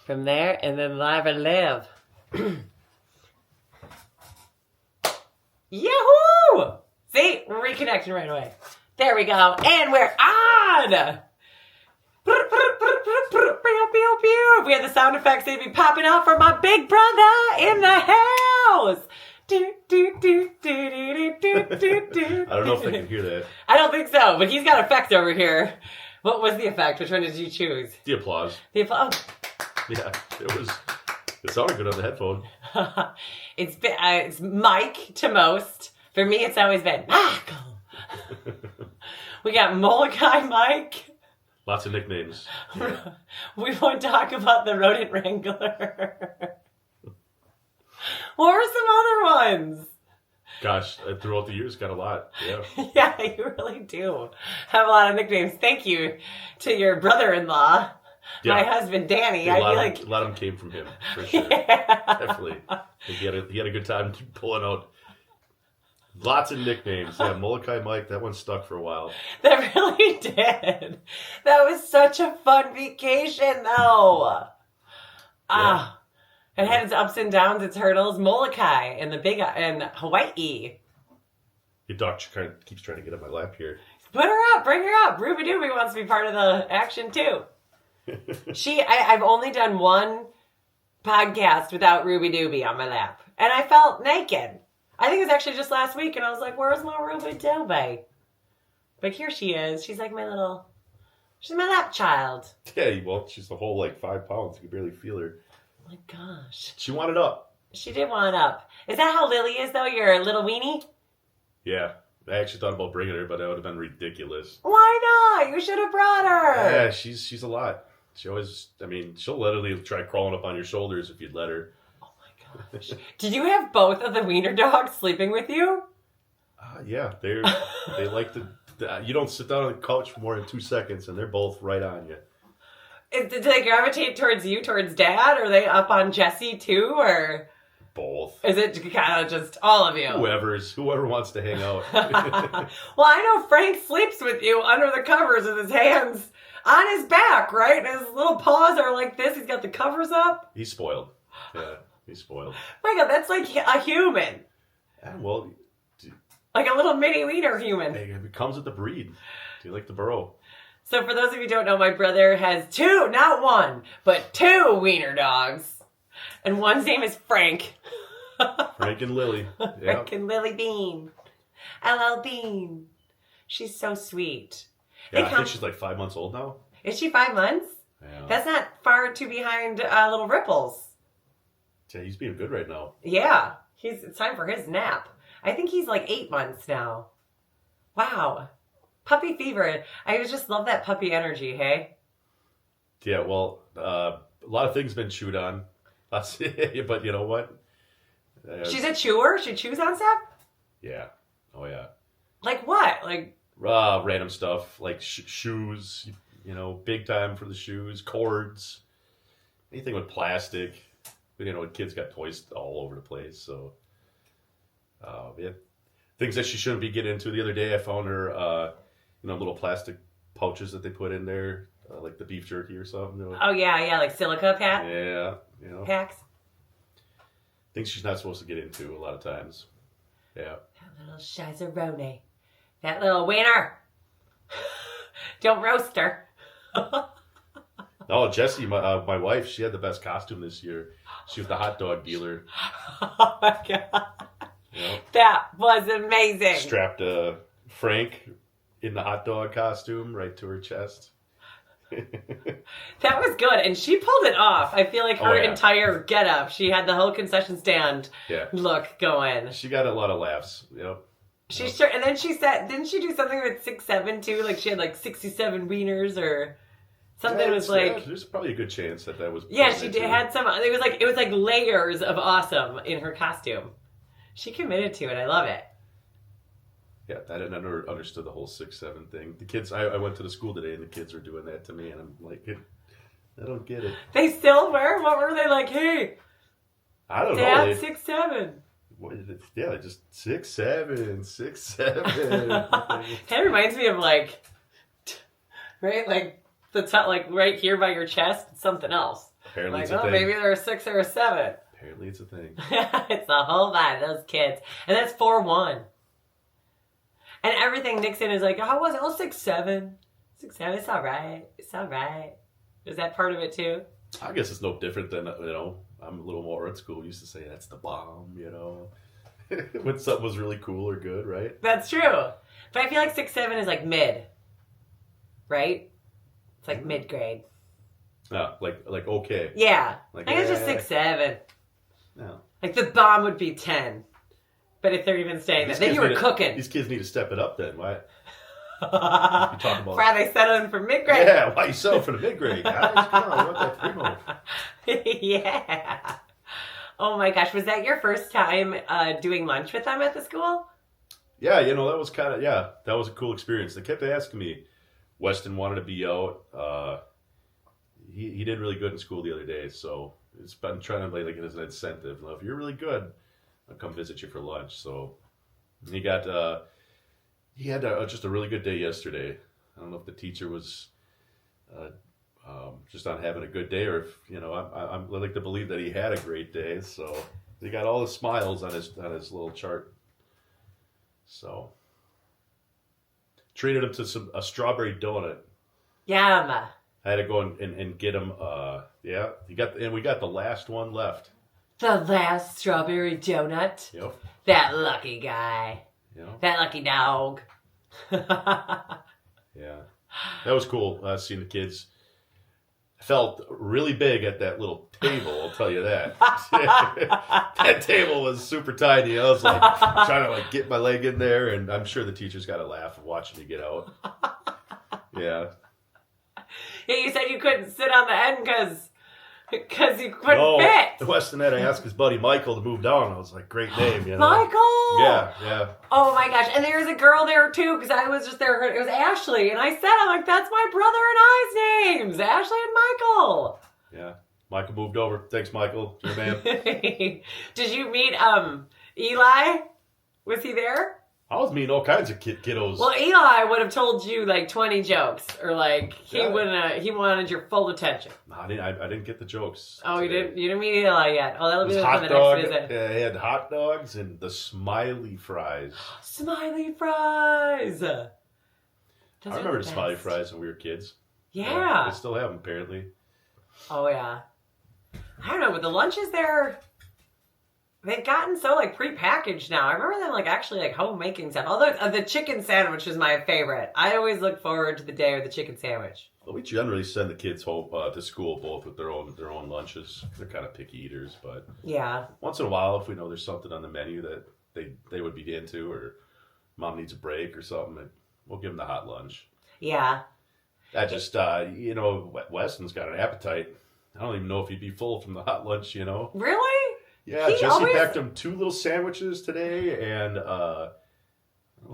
from there, and then live and live. Yahoo! See, reconnecting right away. There we go, and we're on! We had the sound effects, they'd be popping out from my big brother in the house. I don't know if they can hear that. I don't think so, but he's got effects over here. What was the effect? Which one did you choose? The applause. The applause. Yeah, it sounded good on the headphone. It's Mike to most. For me, it's always been Michael. We got Molokai Mike. Lots of nicknames. Yeah. We won't talk about the rodent wrangler. What were some other ones? Gosh, throughout the years, got a lot. Yeah. Yeah, you really do have a lot of nicknames. Thank you to your brother-in-law, my husband Danny. A lot of them came from him, for sure. Yeah. Definitely. He had a good time pulling out lots of nicknames. Yeah, Molokai Mike, that one stuck for a while. That really did. That was such a fun vacation, though. Yeah. It had its ups and downs, its hurdles. Molokai and and Hawaii. Your dog kind of keeps trying to get on my lap here. Put her up, bring her up. Ruby Dooby wants to be part of the action too. I've only done one podcast without Ruby Dooby on my lap, and I felt naked. I think it was actually just last week, and I was like, "Where's my Ruby Dooby?" But here she is. She's like she's my lap child. Yeah, well, she's a whole 5 pounds. You can barely feel her. Oh my gosh. She wanted up. She did want up. Is that how Lily is, though? Your little weenie? Yeah. I actually thought about bringing her, but that would have been ridiculous. Why not? You should have brought her. Yeah, she's a lot. She always, she'll literally try crawling up on your shoulders if you'd let her. Oh my gosh. Did you have both of the wiener dogs sleeping with you? Yeah, they like to, you don't sit down on the couch for more than 2 seconds and they're both right on you. Did they gravitate towards you, towards Dad? Are they up on Jesse too, or both? Is it kind of just all of you? Whoever wants to hang out. Well, I know Frank sleeps with you under the covers with his hands on his back, right? And his little paws are like this. He's got the covers up. He's spoiled. Yeah, he's spoiled. My God, that's like a human. Yeah, well, like a little mini wiener human. It comes with the breed. Do you like the burrow? So for those of you who don't know, my brother has two, not one, but two wiener dogs. And one's name is Frank. Frank and Lily. Yep. Frank and Lily Bean. LL Bean. She's so sweet. Yeah, I think she's 5 months old now. Is she 5 months? Yeah. That's not far too behind little Ripples. Yeah, he's being good right now. Yeah. It's time for his nap. I think he's 8 months now. Wow. Puppy fever. I just love that puppy energy, hey? Yeah, well, a lot of things been chewed on. But you know what? She's a chewer? She chews on stuff? Yeah. Oh, yeah. Like what? Random stuff. Like shoes. Big time for the shoes. Cords. Anything with plastic. Kids got toys all over the place. So, yeah. Things that she shouldn't be getting into. The other day I found her... little plastic pouches that they put in there, like the beef jerky or something. Oh, yeah, like silica pack? Yeah, Packs? Things she's not supposed to get into a lot of times. Yeah. That little shizerone. That little wiener. Don't roast her. No, Jessie, my wife, she had the best costume this year. She was the hot dog dealer. Oh, my God. That was amazing. Strapped Frank in the hot dog costume right to her chest. That was good, and she pulled it off. I feel like her entire getup. She had the whole concession stand look going. She got a lot of laughs. Yep. She sure, and then she said, didn't she do something with 6'7" too? Like she had 67 wieners or something. Was there's probably a good chance that was. Yeah, she did had some. It was like layers of awesome in her costume. She committed to it. I love it. Yeah, I never understood the whole 6'7" thing. The kids, I went to the school today and the kids were doing that to me, and I'm like, I don't get it. They still were? What were they like? Hey, I don't know. Dad, 6'7". Yeah, just 6'7", 6'7". That reminds me of right, the top, right here by your chest, something else. Apparently Like, it's a oh, thing. maybe they're a 6 or a 7. Apparently it's a thing. It's a whole vibe, those kids. And that's 4-1. And everything Nixon is like, how was it? Oh, 6-7. 6-7, it's all right. It's all right. Is that part of it too? I guess it's no different than, I'm a little more old school. We used to say that's the bomb, when something was really cool or good, right? That's true. But I feel like 6-7 is like mid. Right? It's like mid-grade. Yeah, like okay. Yeah. Like, I guess just 6-7. No. Like the bomb would be 10. But if they're even saying that, then you were cooking. These kids need to step it up then. Why? You talk about Friday settling for mid-grade. Yeah, why you selling for the mid-grade, guys? Come on, what that primo? Yeah. Oh my gosh, was that your first time doing lunch with them at the school? Yeah, that was that was a cool experience. They kept asking me. Weston wanted to be out. He did really good in school the other day, so it's been trying to like it as an incentive. If you're really good, I'll come visit you for lunch. So he had just a really good day yesterday. I don't know if the teacher was just on having a good day, or if I like to believe that he had a great day. So he got all the smiles on his little chart. So treated him to a strawberry donut. Yum. I had to go and get him. We got the last one left. The last strawberry donut. Yep. That lucky guy. That lucky dog. Yeah, that was cool. Seeing the kids. I felt really big at that little table. I'll tell you that. That table was super tiny. I was like trying to get my leg in there, and I'm sure the teachers got a laugh watching me get out. Yeah. Yeah, you said you couldn't sit on the end because you couldn't fit. Weston had to ask his buddy Michael to move down. I was like, great name, Michael! Yeah. Oh my gosh. And there was a girl there too, because I was just there. It was Ashley. And I said, I'm like, that's my brother and I's names. Ashley and Michael. Yeah. Michael moved over. Thanks, Michael. You're the man. Did you meet Eli? Was he there? I was meeting all kinds of kiddos. Well, Eli would have told you like 20 jokes, or like he wanted your full attention. No, I didn't get the jokes. Oh, today. You didn't meet Eli yet. Oh, that'll be the hot next visit. They had hot dogs and the smiley fries. Smiley fries. Those I remember the smiley fries when we were kids. Yeah. They still have them apparently. Oh yeah. I don't know, but the lunches there, they've gotten so like prepackaged now. I remember them like actually like homemaking stuff. Although the chicken sandwich is my favorite. I always look forward to the day of the chicken sandwich. Well, we generally send the kids home to school both with their own lunches. They're kind of picky eaters, but yeah, once in a while, if we know there's something on the menu that they would be into, or mom needs a break or something, we'll give them the hot lunch. Yeah. That just Weston's got an appetite. I don't even know if he'd be full from the hot lunch. Really? Yeah, Jesse packed him 2 little sandwiches today and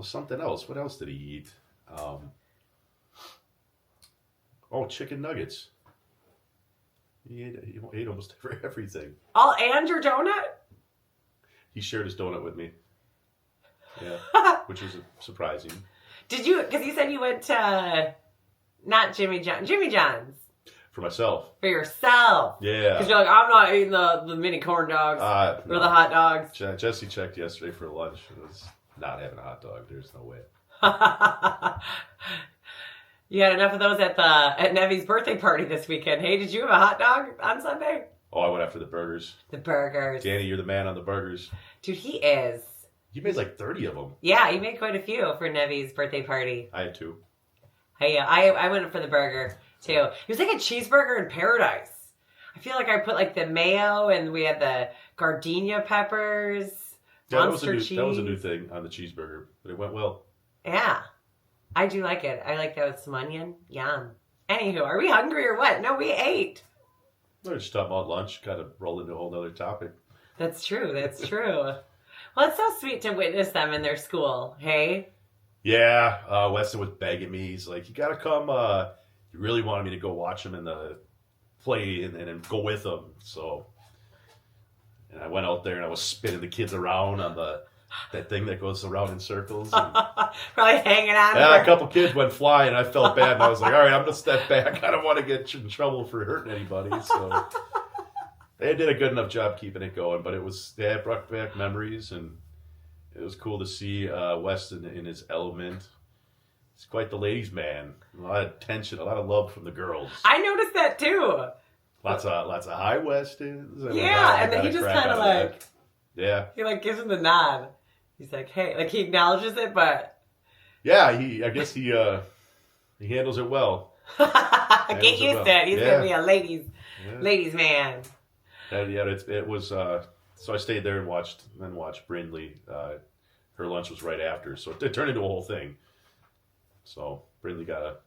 something else. What else did he eat? Chicken nuggets. He ate almost everything. And your donut? He shared his donut with me. Yeah, which was surprising. Did you? Because you said you went to not Jimmy John's. For myself. For yourself. Yeah. Because you're like, I'm not eating the mini corn dogs or the hot dogs. Jesse checked yesterday for lunch. It was not having a hot dog. There's no way. You had enough of those at Nevi's birthday party this weekend. Hey, did you have a hot dog on Sunday? Oh, I went after the burgers. The burgers. Danny, you're the man on the burgers. Dude, he is. You made like 30 of them. Yeah, you made quite a few for Nevi's birthday party. I had 2. Hey, I went for the burger too. It was like a cheeseburger in paradise. I feel like I put like the mayo and we had the gardenia peppers, monster cheese. That was a new thing on the cheeseburger, but it went well. Yeah, I do like it. I like that with some onion. Yum. Anywho, are we hungry or what? No, we ate. We're just talking about lunch, kind of rolled into a whole other topic. That's true. Well, it's so sweet to witness them in their school. Hey? Yeah, Weston was begging me. He's like, you got to come. He really wanted me to go watch him in the play and go with him. So, and I went out there and I was spinning the kids around on that thing that goes around in circles. And, probably hanging on. Yeah, a couple kids went flying. I felt bad, and I was like, all right, I'm going to step back. I don't want to get in trouble for hurting anybody. So They did a good enough job keeping it going, but it brought back memories, and it was cool to see Wes in his element. He's quite the ladies' man. A lot of tension, a lot of love from the girls. I noticed that too. Lots of hi Westons. Yeah, and then he just kind of like, yeah, he like gives him the nod. He's like, hey, like he acknowledges it, but yeah, I guess he handles it well. Get used to it. He's gonna be a ladies man. It was. So I stayed there and watched Brindley. Her lunch was right after, so it turned into a whole thing. So Brindley got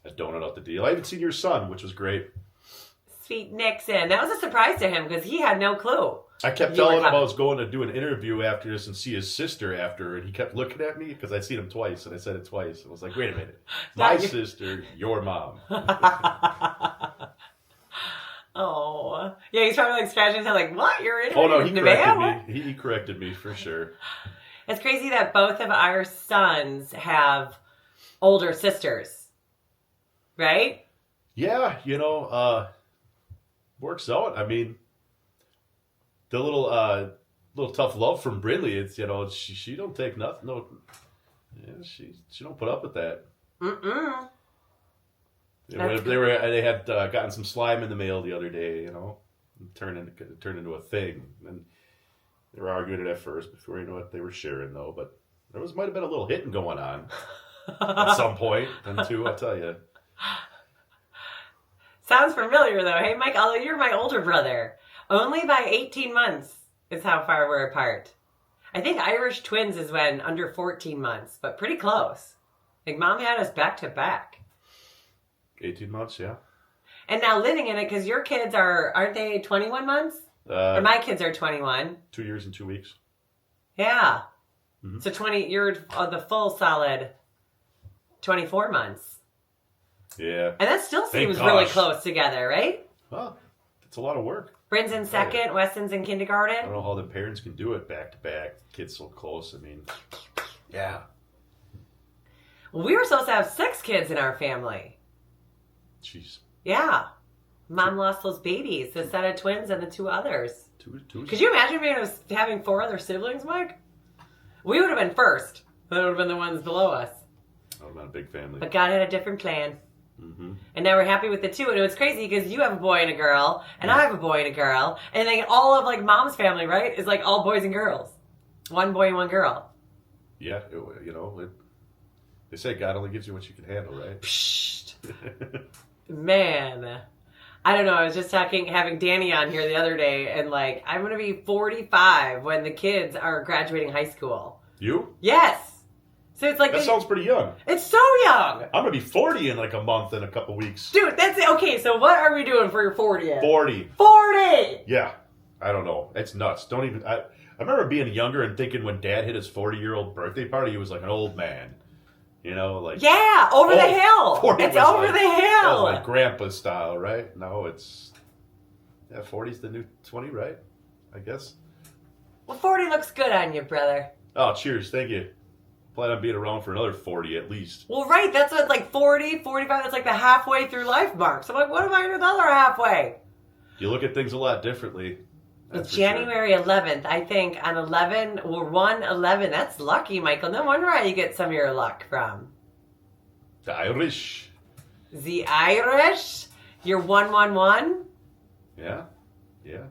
a donut out the deal. I haven't seen your son, which was great. Sweet Nixon. That was a surprise to him because he had no clue. I kept telling him I was going to do an interview after this and see his sister after, and he kept looking at me because I'd seen him twice, and I said it twice. I was like, wait a minute. My sister, your mom. Oh. Yeah, he's probably like scratching his head like, what? You're in? Oh, no, he corrected me. He corrected me for sure. It's crazy that both of our sons have older sisters. Right? Yeah, works out. I mean, the little tough love from Brindley, it's, she don't take nothing. No, yeah, she don't put up with that. Mm-mm. They had gotten some slime in the mail the other day, turned into a thing. And they were arguing it at first before you know it. They were sharing though, but might have been a little hitting going on at some point. And two, I'll tell you. Sounds familiar though. Hey, Mike, although you're my older brother, only by 18 months is how far we're apart. I think Irish twins is when under 14 months, but pretty close. Like mom had us back to back. 18 months, yeah. And now living in it, because your kids aren't they 21 months? Or my kids are 21. 2 years and 2 weeks. Yeah. Mm-hmm. So you're the full solid 24 months. Yeah. And that still seems really close together, right? Well, it's a lot of work. Bryn's in second, Weston's in kindergarten. I don't know how the parents can do it back to back. Kids so close. I mean, yeah. Well, we were supposed to have 6 kids in our family. Jeez. Yeah. Mom lost those babies, the set of twins and the 2 others. Two. Could you imagine having 4 other siblings, Mike? We would have been first. That would have been the ones below us. That would have been a big family. But God had a different plan. Mm-hmm. And now we're happy with the 2. And it was crazy because you have a boy and a girl, and I have a boy and a girl. And then all of like mom's family, right, is like all boys and girls. 1 boy and 1 girl. Yeah, they say God only gives you what you can handle, right? Psst. Man. I don't know. I was just having Danny on here the other day, and like, I'm going to be 45 when the kids are graduating high school. You? Yes. So it's like... That sounds pretty young. It's so young. I'm going to be 40 in like a month and a couple weeks. Dude, that's it. Okay, so what are we doing for your 40th? 40. 40! Yeah. I don't know. It's nuts. I remember being younger and thinking when Dad hit his 40-year-old birthday party, he was like an old man. Like... Yeah, over the hill. 40 it's over the hill. That was like grandpa style, right? No, it's... Yeah, 40's the new 20, right? I guess. Well, 40 looks good on you, brother. Oh, cheers. Thank you. Plan on being around for another 40 at least. Well, right. That's what, like 40, 45. That's like the halfway through life mark. So I'm like, what am I going to do the other halfway? You look at things a lot differently. It's January 11th. I think on 11, or 1/11. That's lucky, Michael. No wonder how you get some of your luck from. The Irish. The Irish? You're 111? Yeah,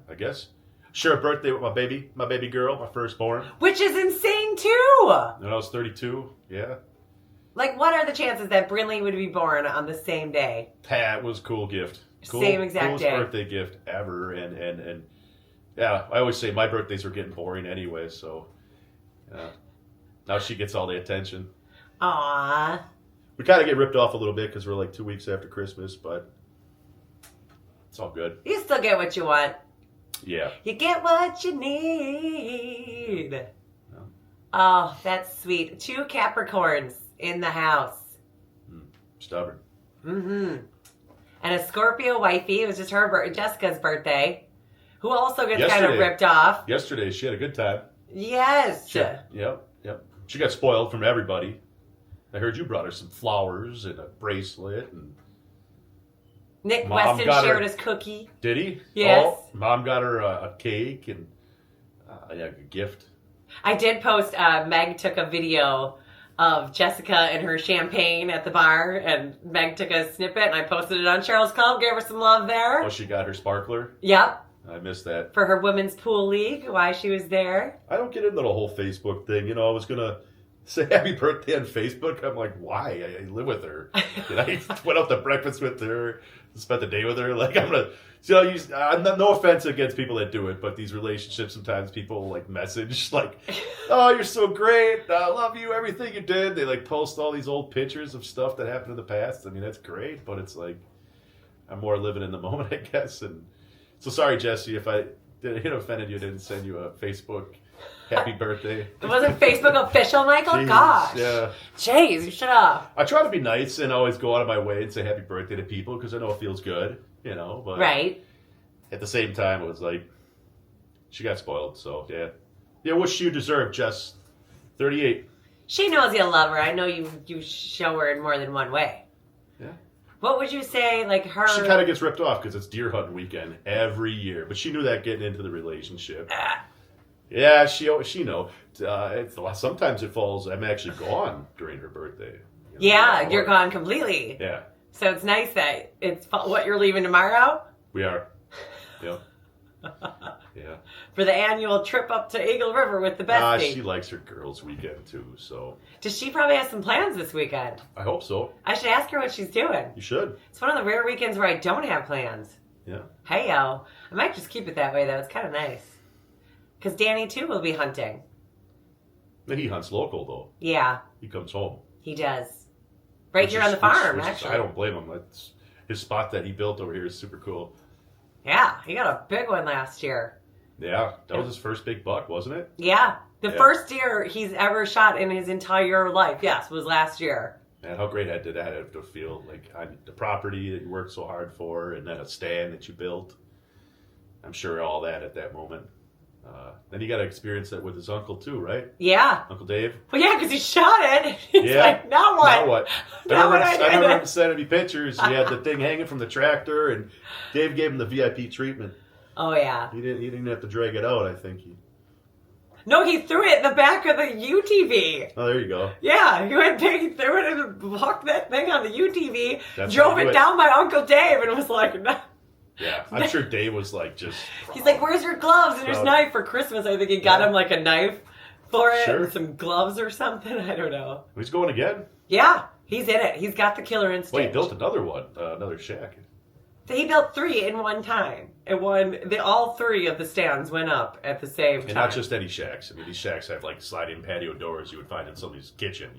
I guess. Share a birthday with my baby girl, my firstborn. Which is insane too. When I was 32, yeah. Like, what are the chances that Brinley would be born on the same day? That was a cool gift. Same exact day. Coolest birthday gift ever, and yeah, I always say my birthdays are getting boring anyway, so now she gets all the attention. Aww. We kind of get ripped off a little bit because we're like 2 weeks after Christmas, but it's all good. You still get what you want. Yeah. You get what you need. Yeah. Oh, that's sweet. 2 Capricorns in the house. Stubborn. Mm-hmm. And a Scorpio wifey. It was just Jessica's birthday. Who also gets kind of ripped off. Yesterday, she had a good time. Yes. Yep. She got spoiled from everybody. I heard you brought her some flowers and a bracelet. And Nick Mom Weston got shared her- his cookie. Did he? Yes. Oh, Mom got her a cake and a gift. I did post, Meg took a video of Jessica and her champagne at the bar, and Meg took a snippet, and I posted it on Cheryl's Club, gave her some love there. Oh, she got her sparkler? Yep. I missed that. For her women's pool league, why she was there. I don't get into the whole Facebook thing. You know, I was going to say happy birthday on Facebook. I'm like, why? I live with her. And I went out to breakfast with her, spent the day with her. Like, I'm going to, no offense against people that do it, but these relationships, sometimes people like message like, oh, you're so great. I love you. Everything you did. They like post all these old pictures of stuff that happened in the past. I mean, that's great, but it's like, I'm more living in the moment, I guess. And so sorry, Jesse, if I offended you, didn't send you a Facebook happy birthday. It wasn't Facebook official, Michael? Jeez, Gosh. yeah. Jeez, you should have. I try to be nice and always go out of my way and say happy birthday to people because I know it feels good, but Right. at the same time, it was like, she got spoiled, so yeah. Yeah, what you deserve, Jess. 38. She knows you love her. I know you show her in more than one way. Yeah. What would you say, like her... She kind of gets ripped off because it's deer hunting weekend every year, but she knew that getting into the relationship. Yeah, she know. Sometimes it falls. I'm actually gone during her birthday. Yeah, you're gone completely. Yeah, So it's nice that it's what you're leaving tomorrow we are. Yep. Yeah. for the annual trip up to Eagle River with the bestie. She likes her girls' weekend too, so Does she probably have some plans this weekend? I hope so. I should ask her what she's doing. You should. It's one of the rare weekends where I don't have plans. Yeah. Hey yo, I might just keep it that way though. It's kind of nice. Because Danny too will be hunting. He hunts local though. Yeah, He comes home. he does. Right Which here is- on the farm, which is- actually. I don't blame him. That's his spot that he built over here is super cool. Yeah, he got a big one last year. Yeah, that was his first big buck, wasn't it? Yeah, the Yeah. first deer he's ever shot in his entire life, yes, was last year. Man, how great did that have to feel? Like the property that you worked so hard for, and then a stand that you built. I'm sure all that at that moment. Then you got to experience that with his uncle too, right? Yeah. Uncle Dave. Well, yeah, because he shot it. He's Yeah. like, now what? Now what? Now what I I remember did. him sending me pictures. He had the thing hanging from the tractor, and Dave gave him the VIP treatment. Oh, yeah. He didn't have to drag it out. I think No, he threw it in the back of the UTV. Oh, there you go. Yeah, he went big, he threw it and walked that thing on the UTV, That's drove how you it do it. down by Uncle Dave, and was like, no. Yeah, I'm sure Dave was like just. He's like, where's your gloves and your Proud. knife for Christmas? I think he got Yeah. him like a knife for it Sure. and some gloves or something. I don't know. He's going again. Yeah, he's in it. He's got the killer instinct. Well, he built another one, another shack. He built 3 in one time. And all 3 of the stands went up at the same time. And not just any shacks. I mean, these shacks have like sliding patio doors you would find in somebody's kitchen,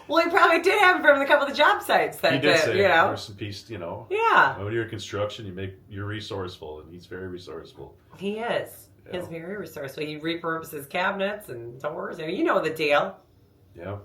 Well, he probably did have it from a couple of the job sites that He did say there's some piece, Yeah, When you're in construction, you're resourceful, and he's very resourceful. he is. Yeah. He's very resourceful. He repurposes cabinets and doors. I mean, you know the deal. Yeah.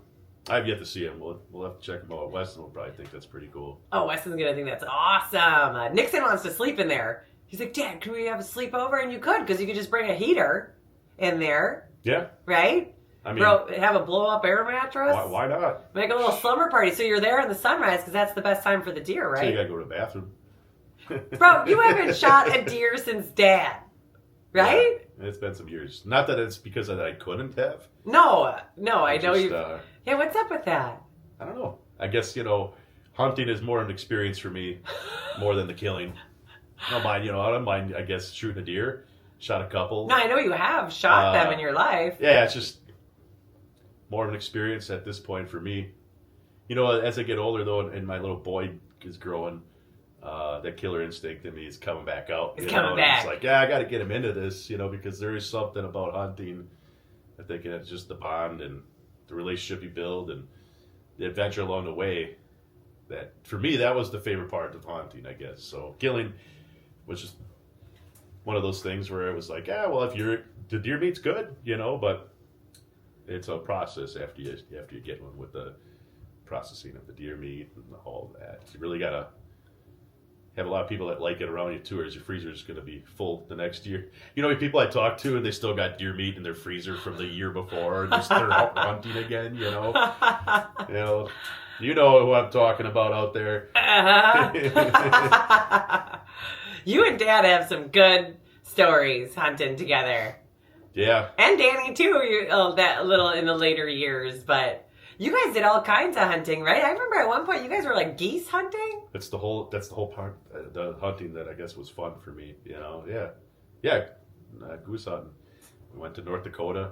I've yet to see him. We'll have to check him out. Weston will probably think that's pretty cool. Oh, Weston's gonna think that's awesome. Nixon wants to sleep in there. He's like, Dad, can we have a sleepover? And you could, because you could just bring a heater in there, Yeah. right? I mean, Have a blow-up air mattress. why not? Make a little slumber party so you're there in the sunrise, because that's the best time for the deer, So you right? gotta go to the bathroom. Bro, you haven't shot a deer since Dad, right? Yeah, it's been some years. Not that it's because that I couldn't have. No, I know Just, you. Yeah, what's up with that? I don't know. I guess, hunting is more an experience for me, more than the killing. I don't mind, I don't mind, I guess, shooting a deer. Shot a couple. No, I know you have shot them in your life. Yeah, it's just more of an experience at this point for me. As I get older, though, and my little boy is growing, that killer instinct in me is coming back out. It's coming back. It's like, I got to get him into this, because there is something about hunting. I think it's just the bond and the relationship you build and the adventure along the way. That, for me, that was the favorite part of hunting, I guess. So killing was just one of those things where it was like, if the deer meat's good, but it's a process after you get one with the processing of the deer meat and all that. You really gotta have a lot of people that like it around you too, or is your freezer is gonna be full the next year. People I talk to and they still got deer meat in their freezer from the year before, and they're out hunting again. You know who I'm talking about out there. Uh-huh. You and Dad have some good stories hunting together. Yeah. And Danny too, that little in the later years, but you guys did all kinds of hunting, right? I remember at one point you guys were like geese hunting. That's the whole part, the hunting that I guess was fun for me, Yeah, goose hunting. We went to North Dakota.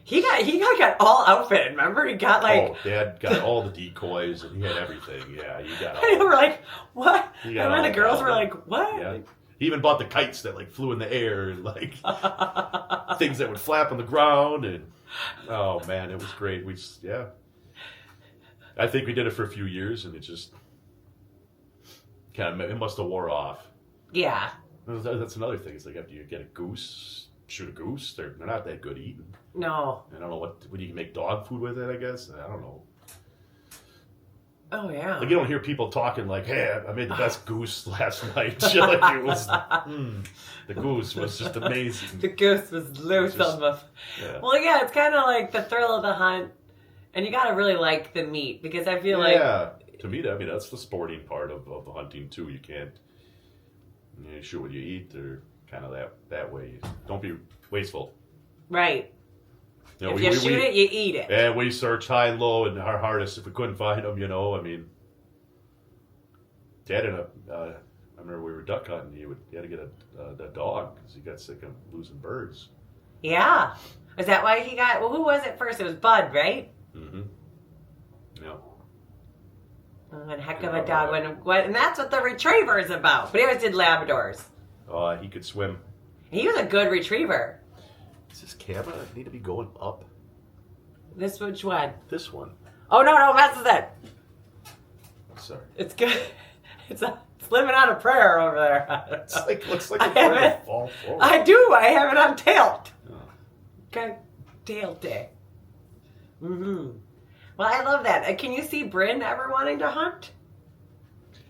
He got all outfitted, remember? He got like... Oh, Dad got all the decoys and he had everything, yeah, you got all And we're like, what? And then all the girls that. were like, what? Yeah. He even bought the kites that like flew in the air and like things that would flap on the ground and oh man, it was great. I think we did it for a few years and it just it must have wore off. Yeah. That's another thing. It's like after you get a goose, shoot a goose, they're not that good eating. No. I don't know what you can make dog food with it, I guess. I don't know. Oh yeah. Like you don't hear people talking like, "Hey, I made the best goose last night." Like it was, the goose was just amazing. The goose was loose on the... Yeah. Well, yeah, it's kind of like the thrill of the hunt, and you gotta really like the meat because I feel to me, I mean that's the sporting part of the hunting too. You can't shoot what you eat, or kind of that way. Don't be wasteful. Right. You know, if you shoot it, you eat it. And we searched high and low and our hardest if we couldn't find them. I mean, Dad ended up. I remember we were duck hunting. He had to get a dog because he got sick of losing birds. Yeah. Is that why he got... Well, who was it first? It was Bud, right? Mm-hmm. Yeah. One heck of a dog. And that's what the retriever is about. But he always did Labradors. He could swim. He was a good retriever. Does this camera need to be going up? Which one? This one. Oh, no, mess with it. Sorry. It's good. It's living on a prayer over there. Looks like it's going to fall forward. I do. I have it on tilt. Oh. Okay. Tilt day. Mm-hmm. Well, I love that. Can you see Bryn ever wanting to hunt?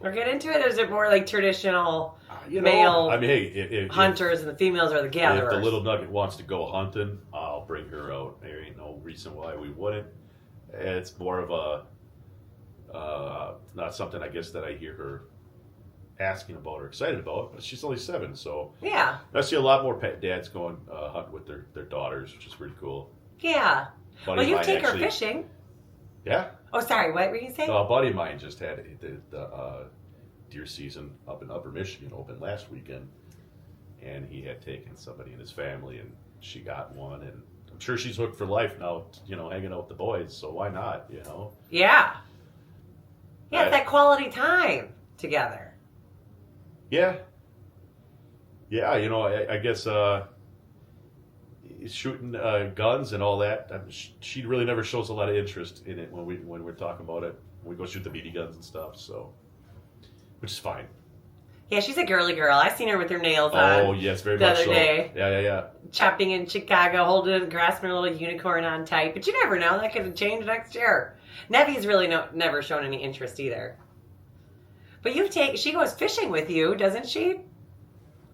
Or get into it? Or is it more like traditional male I mean, hey, hunters and the females are the gatherers? If the little nugget wants to go hunting, I'll bring her out. There ain't no reason why we wouldn't. It's more of not something I guess that I hear her asking about or excited about. But she's only 7, so yeah. I see a lot more dads going hunting with their daughters, which is pretty cool. Yeah. Well, you take her fishing. Yeah. Oh, sorry. What were you saying? A buddy of mine just had the deer season up in Upper Michigan open last weekend, and he had taken somebody in his family, and she got one, and I'm sure she's hooked for life now. Hanging out with the boys. So why not? Yeah. Yeah, it's that quality time together. Yeah. Yeah. I guess shooting guns and all that. She really never shows a lot of interest in it when we're talking about it. We go shoot the BB guns and stuff. So, which is fine. Yeah, she's a girly girl. I seen her with her nails on. Oh yes, very the much other so. day. Yeah. Chopping in Chicago, holding, grasping a little unicorn on tight. But you never know; that could change next year. Nevy's really never shown any interest either. But she goes fishing with you, doesn't she?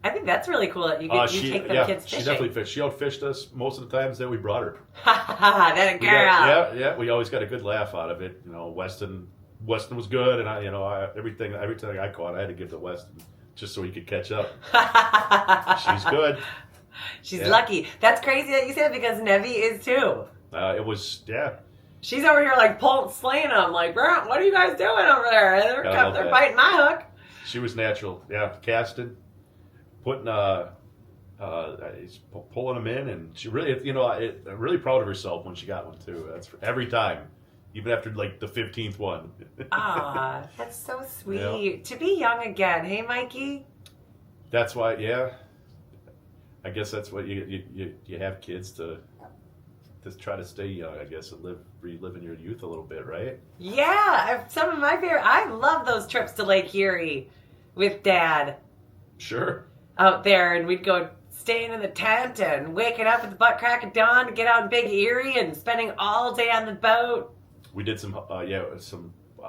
I think that's really cool that you take the kids fishing. She definitely fished. She outfished us most of the times that we brought her. That girl. Yeah. We always got a good laugh out of it. Weston was good, and everything I caught, I had to give to Weston just so he could catch up. She's good. She's lucky. That's crazy that you said because Nevy is too. It was She's over here like slaying them. Like, what are you guys doing over there? They're biting my hook. She was natural. Yeah, casting, putting pulling them in, and she really, really proud of herself when she got one too. That's every time, even after like the 15th one. That's so sweet to be young again. Hey, Mikey. That's why, I guess that's what you have kids to try to stay young, I guess, and relive in your youth a little bit, right? Yeah, some of my favorite. I love those trips to Lake Erie with Dad. Sure. Out there, and we'd go staying in the tent and waking up at the butt crack of dawn to get out in Big Erie and spending all day on the boat. We did some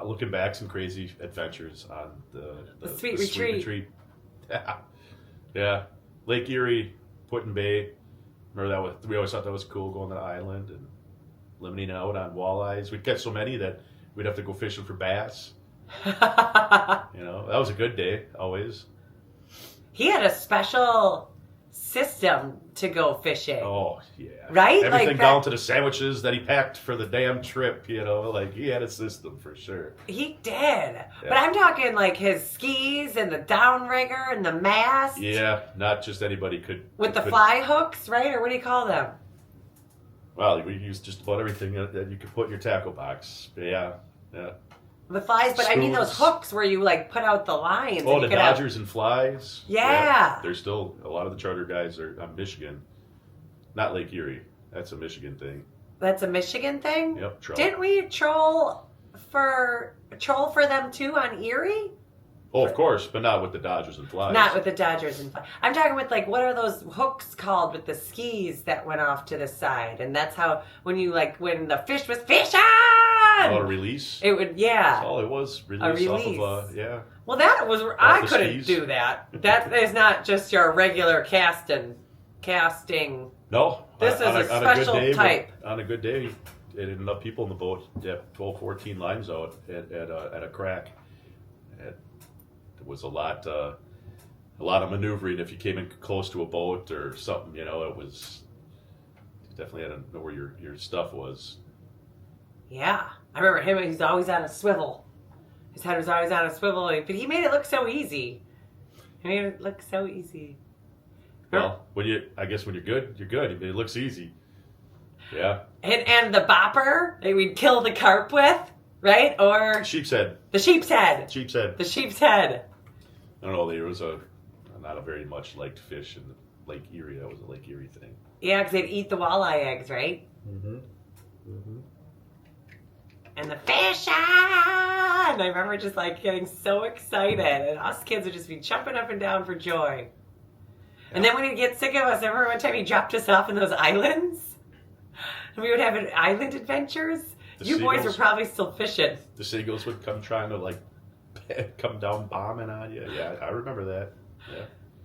looking back, some crazy adventures on the Sweet Retreat. Yeah. Lake Erie, Put-in Bay. Remember we always thought that was cool, going to the island and limiting out on walleyes. We'd catch so many that we'd have to go fishing for bass. You know, that was a good day, always. He had a special system to go fishing. Oh, yeah. Right? Everything Like down to the sandwiches that he packed for the damn trip, you know? Like, he had a system for sure. He did. But I'm talking like his skis and the downrigger and the mast. Yeah, not just anybody could. With the fly hooks, right? Or what do you call them? Well, we used just about everything that you could put in your tackle box. Yeah. The flies, but I mean those Spoons. hooks where you like put out the lines. Oh, and the you could have- Dodgers and flies. Yeah. There's still a lot of the charter guys are on Michigan, not Lake Erie. That's a Michigan thing. That's a Michigan thing? Yep. Trout. Didn't we troll for them too on Erie? Oh, of course, but not with the Dodgers and flies. Not with the Dodgers and flies. I'm talking with like what are those hooks called with the skis that went off to the side? And that's how when the fish was fishing. Oh, a release. It would That's all it was. Release. release. Off of yeah. Well, that was I the couldn't skis. do that. That is not just your regular casting. No. This is a special type. On a good day, it had enough people in the boat. Yeah, 12, 14 lines out at a crack. There was a lot of maneuvering if you came in close to a boat or something. You know, it was you definitely had to know where your stuff was. Yeah, I remember him. He's always on a swivel. His head was always on a swivel, but he made it look so easy. He made it look so easy. Well, I guess when you're good, you're good. It looks easy. Yeah. And the bopper that we'd kill the carp with, right? Or Sheep's head. the sheep's head. Sheep's head. The sheep's head. I don't know. There was not a very much liked fish in Lake Erie. That was a Lake Erie thing. Yeah, because they'd eat the walleye eggs, right? Mm-hmm. Mm-hmm. And the fish on! I remember just like getting so excited, and us kids would just be jumping up and down for joy. And then when he'd get sick of us, I remember one time he dropped us off in those islands, and we would have island adventures. You boys were probably still fishing. The seagulls would come trying to like come down bombing on you. Yeah, I remember that. Yeah.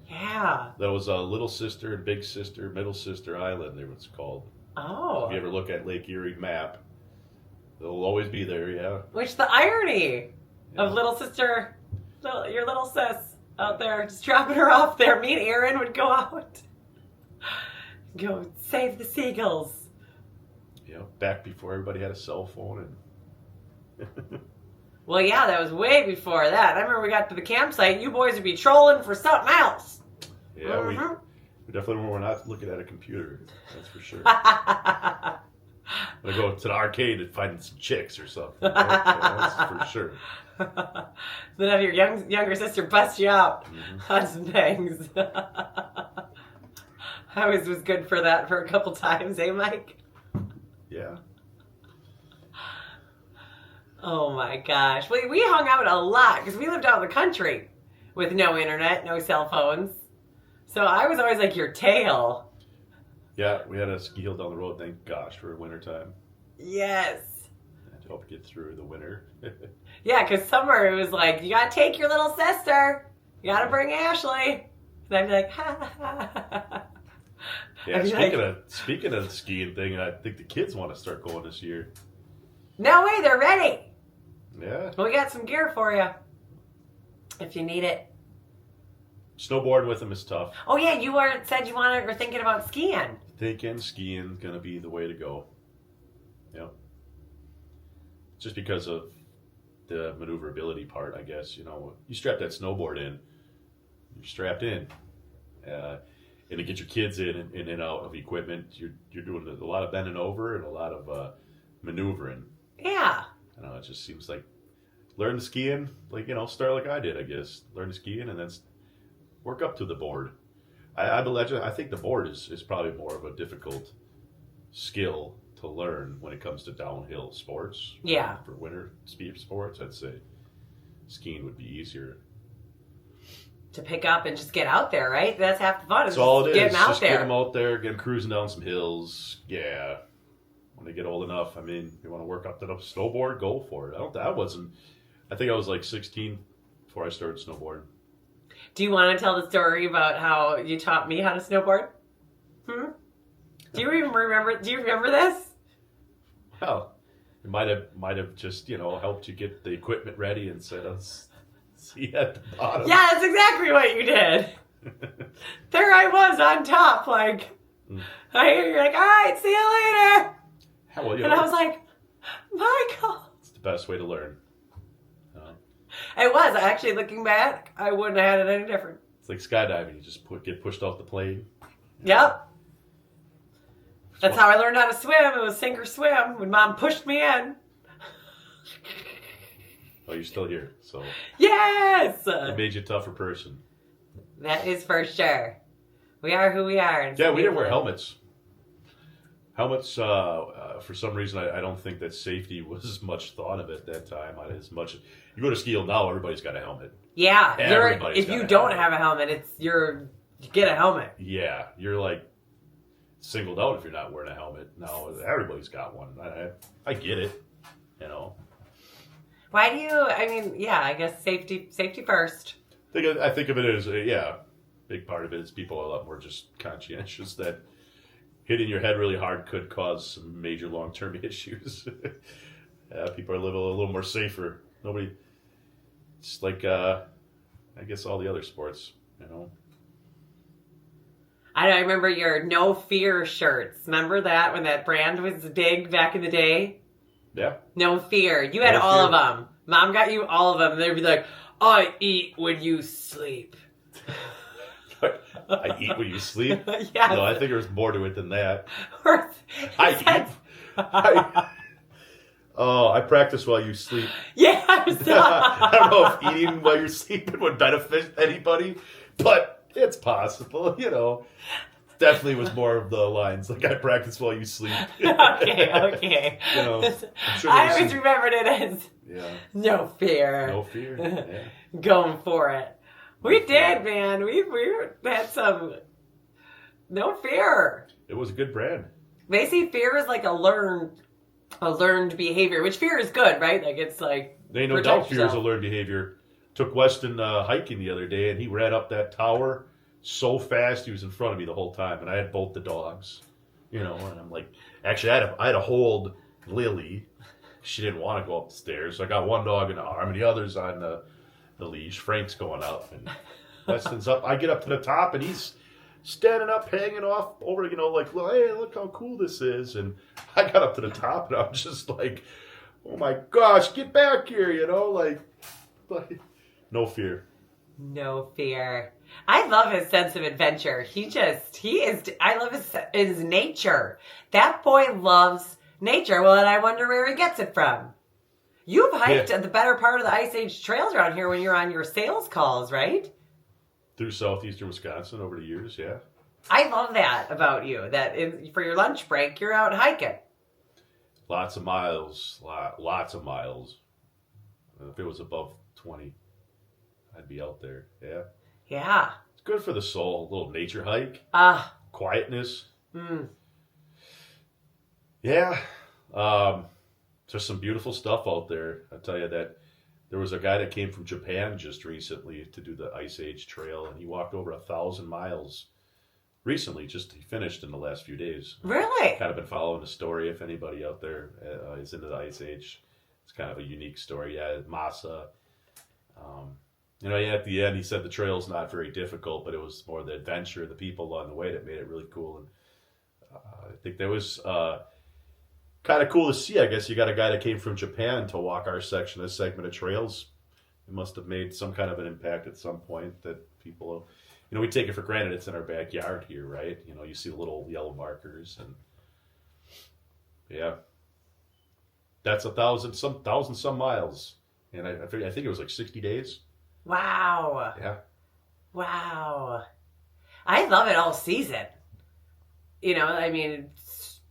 Yeah. That was a little sister, big sister, middle sister island. They was called. Oh. If you ever look at Lake Erie map, they'll always be there. Yeah. Which the irony Yeah. of little sister, your little sis out there, just dropping her off there. Me and Aaron would go out, go save the seagulls. Yeah. Back before everybody had a cell phone and. Well, yeah, that was way before that. I remember we got to the campsite. You boys would be trolling for something else. Yeah, we definitely were not looking at a computer. That's for sure. We go to the arcade and find some chicks or something. Right? Yeah, that's for sure. Then have your younger sister bust you out on some things. I was good for that for a couple times, eh, Mike? Yeah. Oh my gosh. We hung out a lot because we lived out in the country with no internet, no cell phones. So I was always like your tail. Yeah, we had a ski hill down the road, thank gosh, for wintertime. Yes. To help get through the winter. Yeah, because summer it was like, you got to take your little sister. You got to bring Ashley. And I'd be like, ha ha ha. Yeah, speaking of the skiing thing, I think the kids want to start going this year. No way, they're ready. Yeah. Well, we got some gear for you if you need it. Snowboarding with them is tough. Oh yeah, you said you were thinking about skiing. Thinking skiing gonna be the way to go. Yep. Just because of the maneuverability part, I guess. You know, you strap that snowboard in, you're strapped in, and to get your kids in and out of equipment, you're doing a lot of bending over and a lot of maneuvering. Yeah. I know, it just seems like learn the skiing, like, you know, start like I did, I guess. Learn the skiing and then work up to the board. I think the board is probably more of a difficult skill to learn when it comes to downhill sports. Yeah. For winter speed sports, I'd say skiing would be easier. To pick up and just get out there, right? That's half the fun. That's all it is. Getting out just there. get them out there, get them cruising down some hills. Yeah. When they get old enough, I mean, you want to work up to the snowboard, go for it. I think I was like 16 before I started snowboarding. Do you want to tell the story about how you taught me how to snowboard? Do you even remember? Do you remember this? Well, It might have just, helped you get the equipment ready and said, let's see at the bottom. Yeah, that's exactly what you did. There I was on top, like, I hear you're like, all right, see you later. Well, And I was like, Michael. It's the best way to learn. It was. Actually, looking back, I wouldn't have had it any different. It's like skydiving. You just get pushed off the plane. Yep. That's how I learned how to swim. It was sink or swim when Mom pushed me in. Oh, you're still here. So Yes! it made you a tougher person. That is for sure. We are who we are. Yeah, we didn't wear helmets. Helmets, for some reason, I don't think that safety was much thought of at that time. As much you go to ski now, everybody's got a helmet. Yeah, Everybody's if got you a don't helmet. have a helmet, you get a helmet. Yeah, you're like singled out if you're not wearing a helmet. Now everybody's got one. I get it, Why do you? I mean, yeah, I guess safety first. I think of it as big part of it is people are a lot more just conscientious that hitting your head really hard could cause some major long-term issues. People are living a little more safer. Nobody, it's like I guess all the other sports, I remember your No Fear shirts. Remember that when that brand was big back in the day? Yeah. No Fear. You had No all Fear. of them. Mom got you all of them. They'd be like, I eat when you sleep. I eat when you sleep? Yes. No, I think there was more to it than that. I I practice while you sleep. Yes. I don't know if eating while you're sleeping would benefit anybody, but it's possible, Definitely was more of the lines, like I practice while you sleep. Okay. I'm sure I always remembered it as No Fear. No Fear. Yeah. Going for it. We did, man. We had some No Fear. It was a good brand. They say fear is like a learned behavior, which fear is good, right? Like it's like They no doubt fear is a learned behavior. Took Weston hiking the other day, and he ran up that tower so fast he was in front of me the whole time, and I had both the dogs, and I'm like, actually, I had to hold Lily. She didn't want to go up the stairs, so I got one dog in the arm, and the other's on the leash. Frank's going up, and Weston's up. I get up to the top, and he's standing up, hanging off over, like, hey, look how cool this is. And I got up to the top, and I'm just like, oh my gosh, get back here, like no fear. No Fear. I love his sense of adventure. I love his nature. That boy loves nature. Well, and I wonder where he gets it from. You've hiked the better part of the Ice Age trails around here when you're on your sales calls, right? Through southeastern Wisconsin over the years, yeah. I love that about you, that for your lunch break, you're out hiking. Lots of miles. If it was above 20, I'd be out there, yeah. Yeah. It's good for the soul, a little nature hike. Quietness. Yeah. There's some beautiful stuff out there. I'll tell you that there was a guy that came from Japan just recently to do the Ice Age Trail, and he walked over 1,000 miles recently. He finished in the last few days. Really? Kind of been following the story. If anybody out there is into the Ice Age, it's kind of a unique story. Yeah, Masa. At the end, he said the trail's not very difficult, but it was more the adventure, the people along the way that made it really cool. And I think that was kind of cool to see. I guess you got a guy that came from Japan to walk our segment of trails. It must have made some kind of an impact at some point that people, we take it for granted. It's in our backyard here, right? You see the little yellow markers, and yeah, that's 1,000 some miles, and I think it was like 60 days. Wow. Yeah. Wow. I love it all season.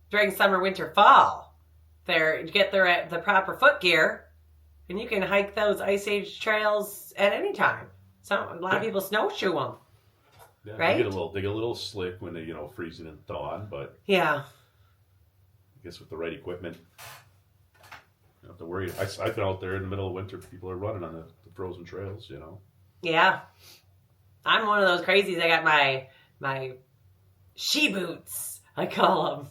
Spring, summer, winter, fall. You get the proper foot gear, and you can hike those Ice Age trails at any time. A lot of people snowshoe them. Yeah, right? They get a little slick when they, freezing and thawing, but yeah, I guess with the right equipment, you don't have to worry. I've been out there in the middle of winter. People are running on the frozen trails, Yeah. I'm one of those crazies. I got my ski boots, I call them.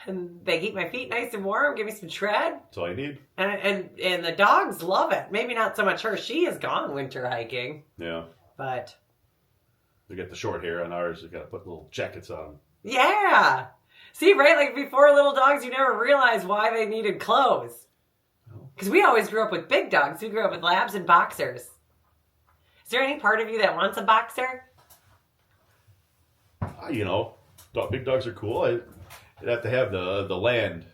And they keep my feet nice and warm, give me some tread. That's all you need. And the dogs love it. Maybe not so much her. She has gone winter hiking. Yeah. But We get the short hair on ours. We got to put little jackets on. yeah. See, right? Like before little dogs, you never realized why they needed clothes. Because we always grew up with big dogs. We grew up with labs and boxers. Is there any part of you that wants a boxer? Big dogs are cool. You'd have to have the land,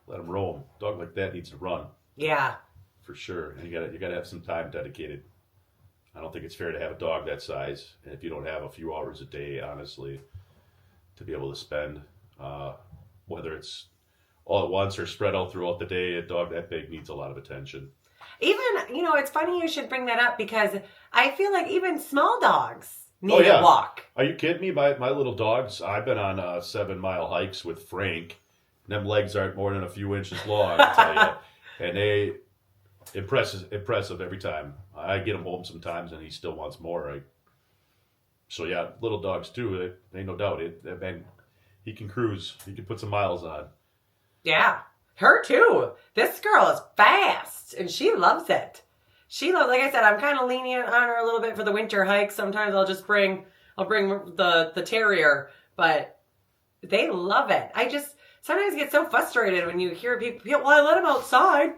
let them roam. Dog like that needs to run. Yeah. For sure. And you gotta have some time dedicated. I don't think it's fair to have a dog that size, and if you don't have a few hours a day, honestly, to be able to spend, whether it's all at once or spread out throughout the day, a dog that big needs a lot of attention. Even, it's funny you should bring that up because I feel like even small dogs need a walk. Are you kidding me? My little dogs, I've been on 7-mile hikes with Frank. And them legs aren't more than a few inches long, I tell you. And they impressive every time. I get him home sometimes and he still wants more. So yeah, little dogs too, ain't no doubt. Man, he can cruise. He can put some miles on. Yeah, her too. This girl is fast, and she loves it. Like I said, I'm kind of lenient on her a little bit for the winter hike. Sometimes I'll bring the terrier, but they love it. I just sometimes get so frustrated when you hear people, well, I let him outside.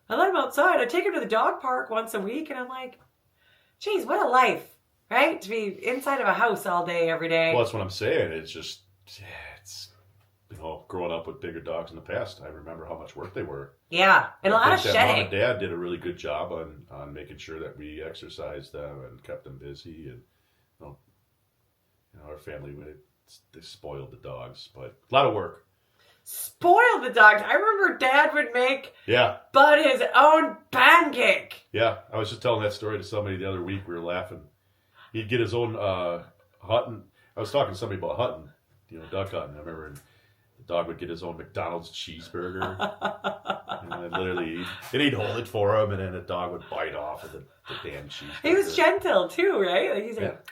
I take him to the dog park once a week, and I'm like, geez, what a life, right? To be inside of a house all day, every day. Well, that's what I'm saying. It's just, growing up with bigger dogs in the past, I remember how much work they were. Yeah, and a lot of shedding. shedding. Mom and Dad did a really good job on making sure that we exercised them and kept them busy, and our family they spoiled the dogs, but a lot of work. Spoiled the dogs. I remember Dad would make Bud his own pancake. Yeah, I was just telling that story to somebody the other week. We were laughing. He'd get his own hunting. I was talking to somebody about hunting, duck hunting. I remember the dog would get his own McDonald's cheeseburger. And he'd hold it for him, and then the dog would bite off of the damn cheeseburger. He was gentle too, right? Like he's like,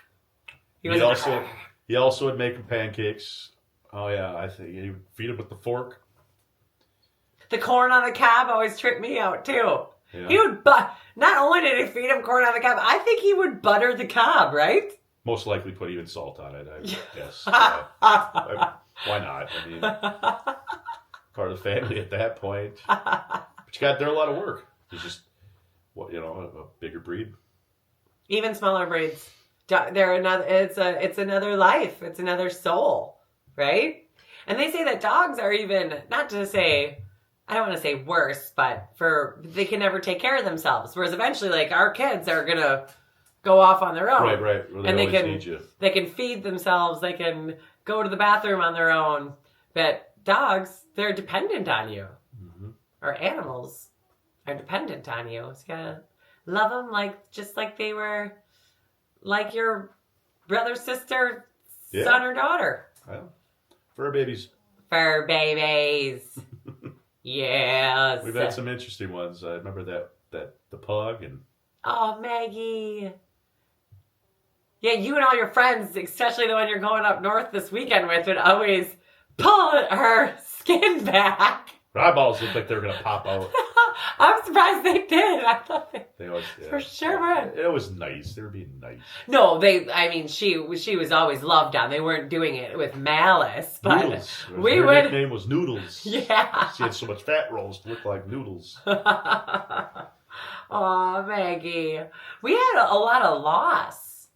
he also would make him pancakes. Oh yeah, I think he would feed him with the fork. The corn on the cob always tripped me out too. Yeah. He would not only did he feed him corn on the cob, I think he would butter the cob, right? Most likely put even salt on it, I guess. Why not? I mean, part of the family at that point. But you got there a lot of work. It's just, a bigger breed. Even smaller breeds. They're another. It's another life. It's another soul, right? And they say that dogs are even, not to say, I don't want to say worse, but they can never take care of themselves. Whereas eventually, like our kids are gonna go off on their own. Right. Well, and they can feed themselves. They can go to the bathroom on their own. But dogs, they're dependent on you. Mm-hmm. Or animals are dependent on you. So you gotta love them just like they were like your brother, sister, son, or daughter. Well, fur babies. Fur babies. Yes. We've had some interesting ones. I remember that the pug and. Oh, Maggie. Yeah, you and all your friends, especially the one you're going up north this weekend with, would always pull her skin back. Her eyeballs looked like they were going to pop out. I'm surprised they did. I thought they always, for sure would. It was nice. They were being nice. No, she was always loved on. They weren't doing it with malice. But Noodles. Her nickname was Noodles. Yeah. She had so much fat rolls to look like noodles. Aw, Maggie. We had a lot of loss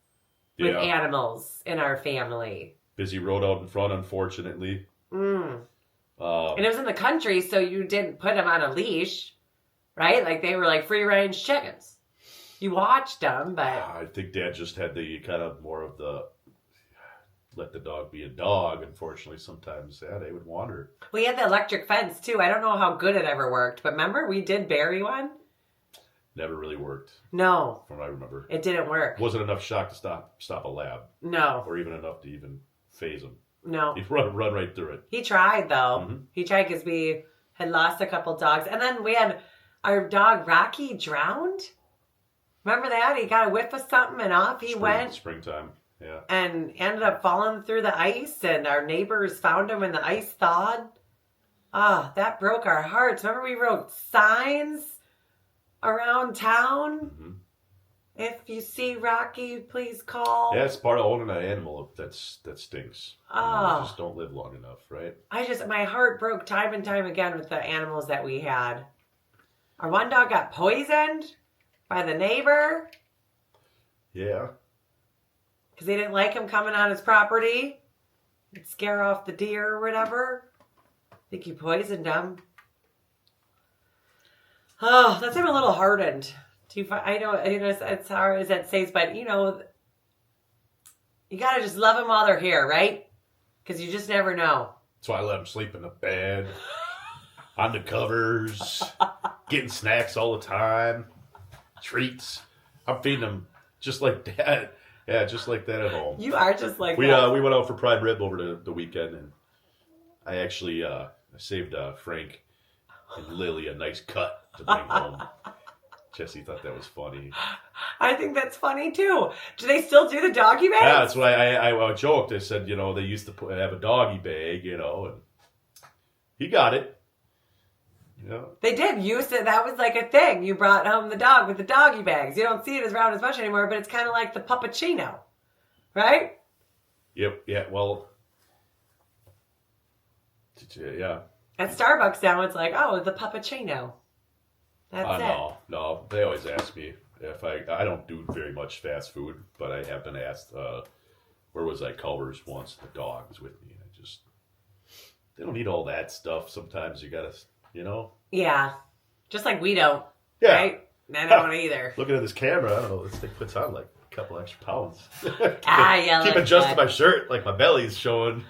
with animals in our family. Busy road out in front, unfortunately. And it was in the country, so you didn't put them on a leash, right? Like they were like free-range chickens. You watched them, but I think Dad just had the kind of more of the let the dog be a dog. Unfortunately, sometimes they would wander. We had the electric fence too. I don't know how good it ever worked, but remember we did bury one? Never really worked. No. From what I remember. It didn't work. Wasn't enough shock to stop a lab. No. Or even enough to even phase him. No. He'd run right through it. He tried, though. Mm-hmm. He tried because we had lost a couple dogs. And then we had our dog, Rocky, drowned. Remember that? He got a whiff of something and off he went. Springtime, yeah. And ended up falling through the ice. And our neighbors found him when the ice thawed. Ah, that broke our hearts. Remember we wrote signs around town? Mm-hmm. If you see Rocky, please call. Yeah, it's part of owning an animal that stinks. Oh. They just don't live long enough, right? My heart broke time and time again with the animals that we had. Our one dog got poisoned by the neighbor. Yeah. Because they didn't like him coming on his property. It'd scare off the deer or whatever. I think he poisoned him. Oh, that's I'm a little hardened. I know it's hard as that says, but you gotta just love them while they're here, right? Because you just never know. That's why I let them sleep in the bed, on the covers, getting snacks all the time, treats. I'm feeding them just like that. Yeah, just like that at home. You are just like we that. We went out for prime rib over the weekend, and I actually saved Frank and Lily a nice cut to bring home. Jesse thought that was funny. I think that's funny too. Do they still do the doggy bag? Yeah, that's what I joked. I said, they used to have a doggy bag, and he got it. They did use it. That was like a thing. You brought home the dog with the doggy bags. You don't see it around as much anymore, but it's kind of like the puppuccino, right? Yep. Yeah. Well. Yeah. At Starbucks now, it's like, oh, the puppuccino. That's it. No. They always ask me if I don't do very much fast food, but I have been asked, where was I Culver's once, the dog was with me. And they don't need all that stuff. Sometimes you gotta, Yeah. Just like we don't. Yeah. Right? I don't either. Looking at this camera, I don't know, this thing puts on like a couple extra pounds. Yeah. Keep adjusting my shirt, like my belly's showing.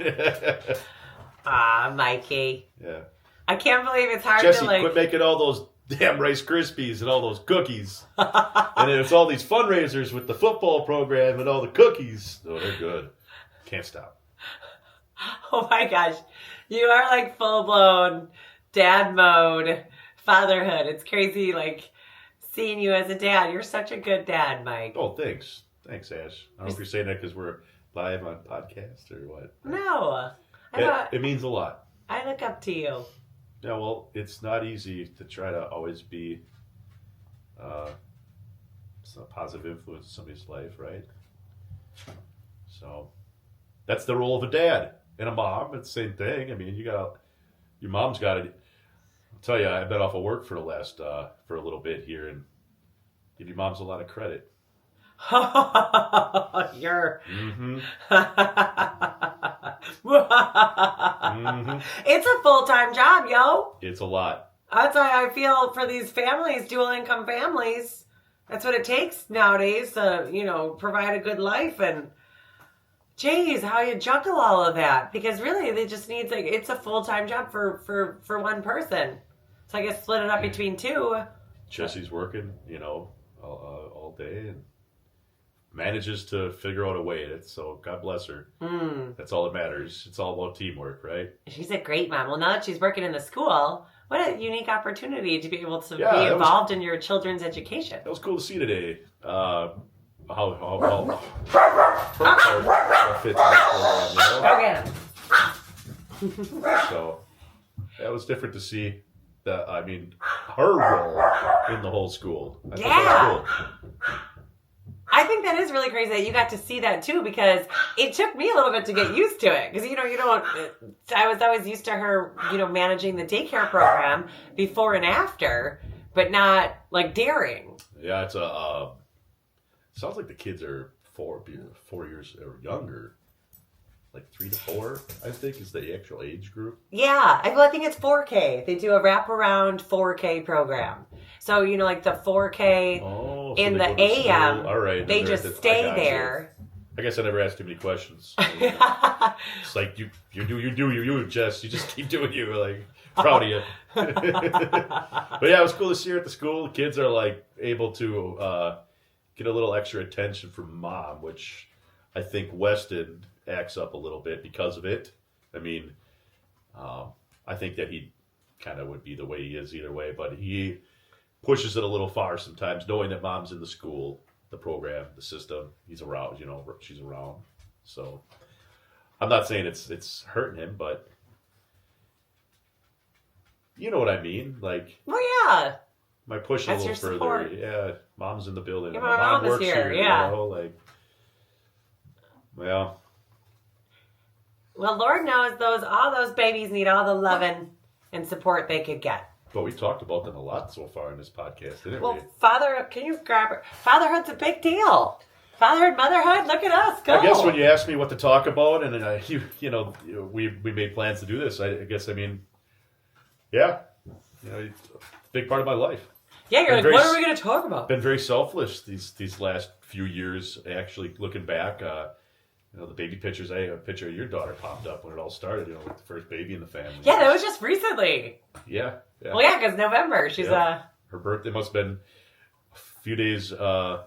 Mikey. Yeah. I can't believe it's hard Jesse, to like... quit making all those damn Rice Krispies and all those cookies. And there's all these fundraisers with the football program and all the cookies. Oh, they're good. Can't stop. Oh my gosh. You are like full-blown dad mode, fatherhood. It's crazy, like, seeing you as a dad. You're such a good dad, Mike. Oh, thanks. Thanks, Ash. I don't know if you're saying that because we're live on podcast or what. No. It means a lot. I look up to you. Yeah, well, it's not easy to try to always be a positive influence in somebody's life, right? So that's the role of a dad and a mom. It's the same thing. I mean, your mom's got it. I'll tell you, I've been off of work for for a little bit here, and give your moms a lot of credit. You're. Mm-hmm. It's a full-time job, yo. It's a lot. That's why I feel for these families, dual income families, that's what it takes nowadays to, provide a good life. And geez, how you juggle all of that? Because really, they just need it's a full-time job for one person. So I guess split it up between two. Jesse's working, all day and manages to figure out a way. So God bless her. That's all that matters. It's all about teamwork, right? She's a great mom. Well, now that she's working in the school, what a unique opportunity to be able to be involved in your children's education. That was cool to see today. How fits in this program, So that was different to see. Her role in the whole school. I thought that was cool. I think that is really crazy that you got to see that too, because it took me a little bit to get used to it. Because, I was always used to her, managing the daycare program before and after, but not like daring. Yeah, it's sounds like the kids are 4 years or younger. Like 3 to 4, I think, is the actual age group. Yeah, I think it's 4K. They do a wraparound 4K program. So, like the 4K in the AM, all right, they just stay there. I guess I never asked too many questions. It's like, you do, Jess. You just keep doing you. Like, proud of you. But yeah, it was cool to see her at the school. The kids are, able to get a little extra attention from mom, which I think Weston acts up a little bit because of it. I mean, I think that he kind of would be the way he is either way, but he pushes it a little far sometimes, knowing that mom's in the school, the program, the system. He's around, she's around. So I'm not saying it's hurting him, but you know what I mean. Like, Well, yeah. my push a That's little your further. support. Yeah, mom's in the building. Yeah, My my mom mom is works here, here. yeah. You know, like, well, Well, Lord knows all those babies need all the loving and support they could get. but we talked about them a lot so far in this podcast, didn't we? Well, can you grab her? Fatherhood's a big deal. Fatherhood, motherhood, look at us, go. I guess when you asked me what to talk about, and we made plans to do this. I guess, I mean, yeah, it's a big part of my life. Yeah, you're like, what are we going to talk about? Been very selfless these last few years. Actually, looking back, the baby pictures. A picture of your daughter popped up when it all started. With the first baby in the family. Yeah, that was just recently. Yeah. Well, yeah, because November. She's her birthday must have been a few days. The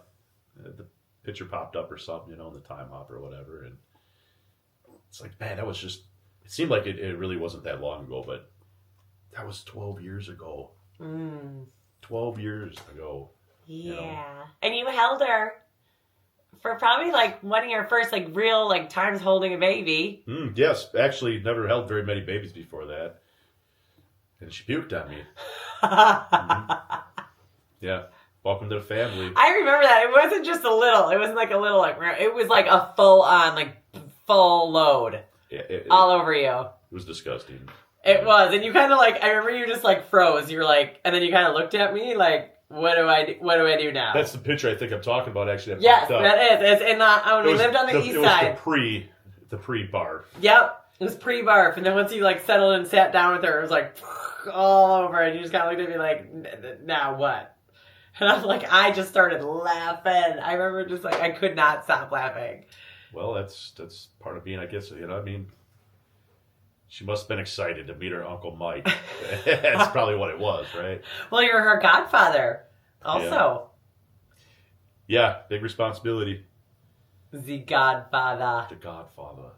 picture popped up or something, in the time hop or whatever, and it's like, man, that was just. It seemed like it really wasn't that long ago, but that was 12 years ago. 12 years ago. Yeah, and you held her for probably like one of your first like real like times holding a baby. Yes, actually, never held very many babies before that, and she puked on me. Yeah. Welcome to the family. I remember that. It wasn't just a little. It wasn't like a little, like, it was like a full on, like, full load. Yeah, all over you. It was disgusting. It was. And you kind of like, I remember you just like froze. You were like, and then you kind of looked at me like, what do I do now? That's the picture I think I'm talking about, actually. Yes, that is. It's in we lived on the east side. It was the pre-barf. Yep. It was pre-barf. And then once you like settled and sat down with her, it was like all over. And you just kind of looked at me like, now what? And I'm like, I just started laughing. I remember just like, I could not stop laughing. Well, that's part of being, I guess, I mean, she must have been excited to meet her Uncle Mike. That's probably what it was, right? Well, you're her godfather also. Yeah, big responsibility. The godfather. The godfather.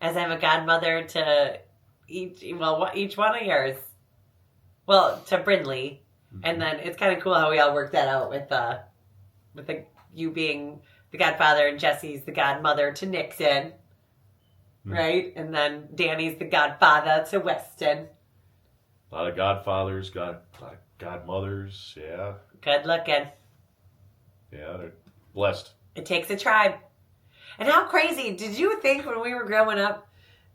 As I'm a godmother to each one of yours. Well, to Brindley. And then it's kind of cool how we all worked that out with you being the godfather and Jesse's the godmother to Nixon, right? And then Danny's the godfather to Weston. A lot of godfathers, a lot of godmothers, yeah. Good looking. Yeah, they're blessed. It takes a tribe. And how crazy, did you think when we were growing up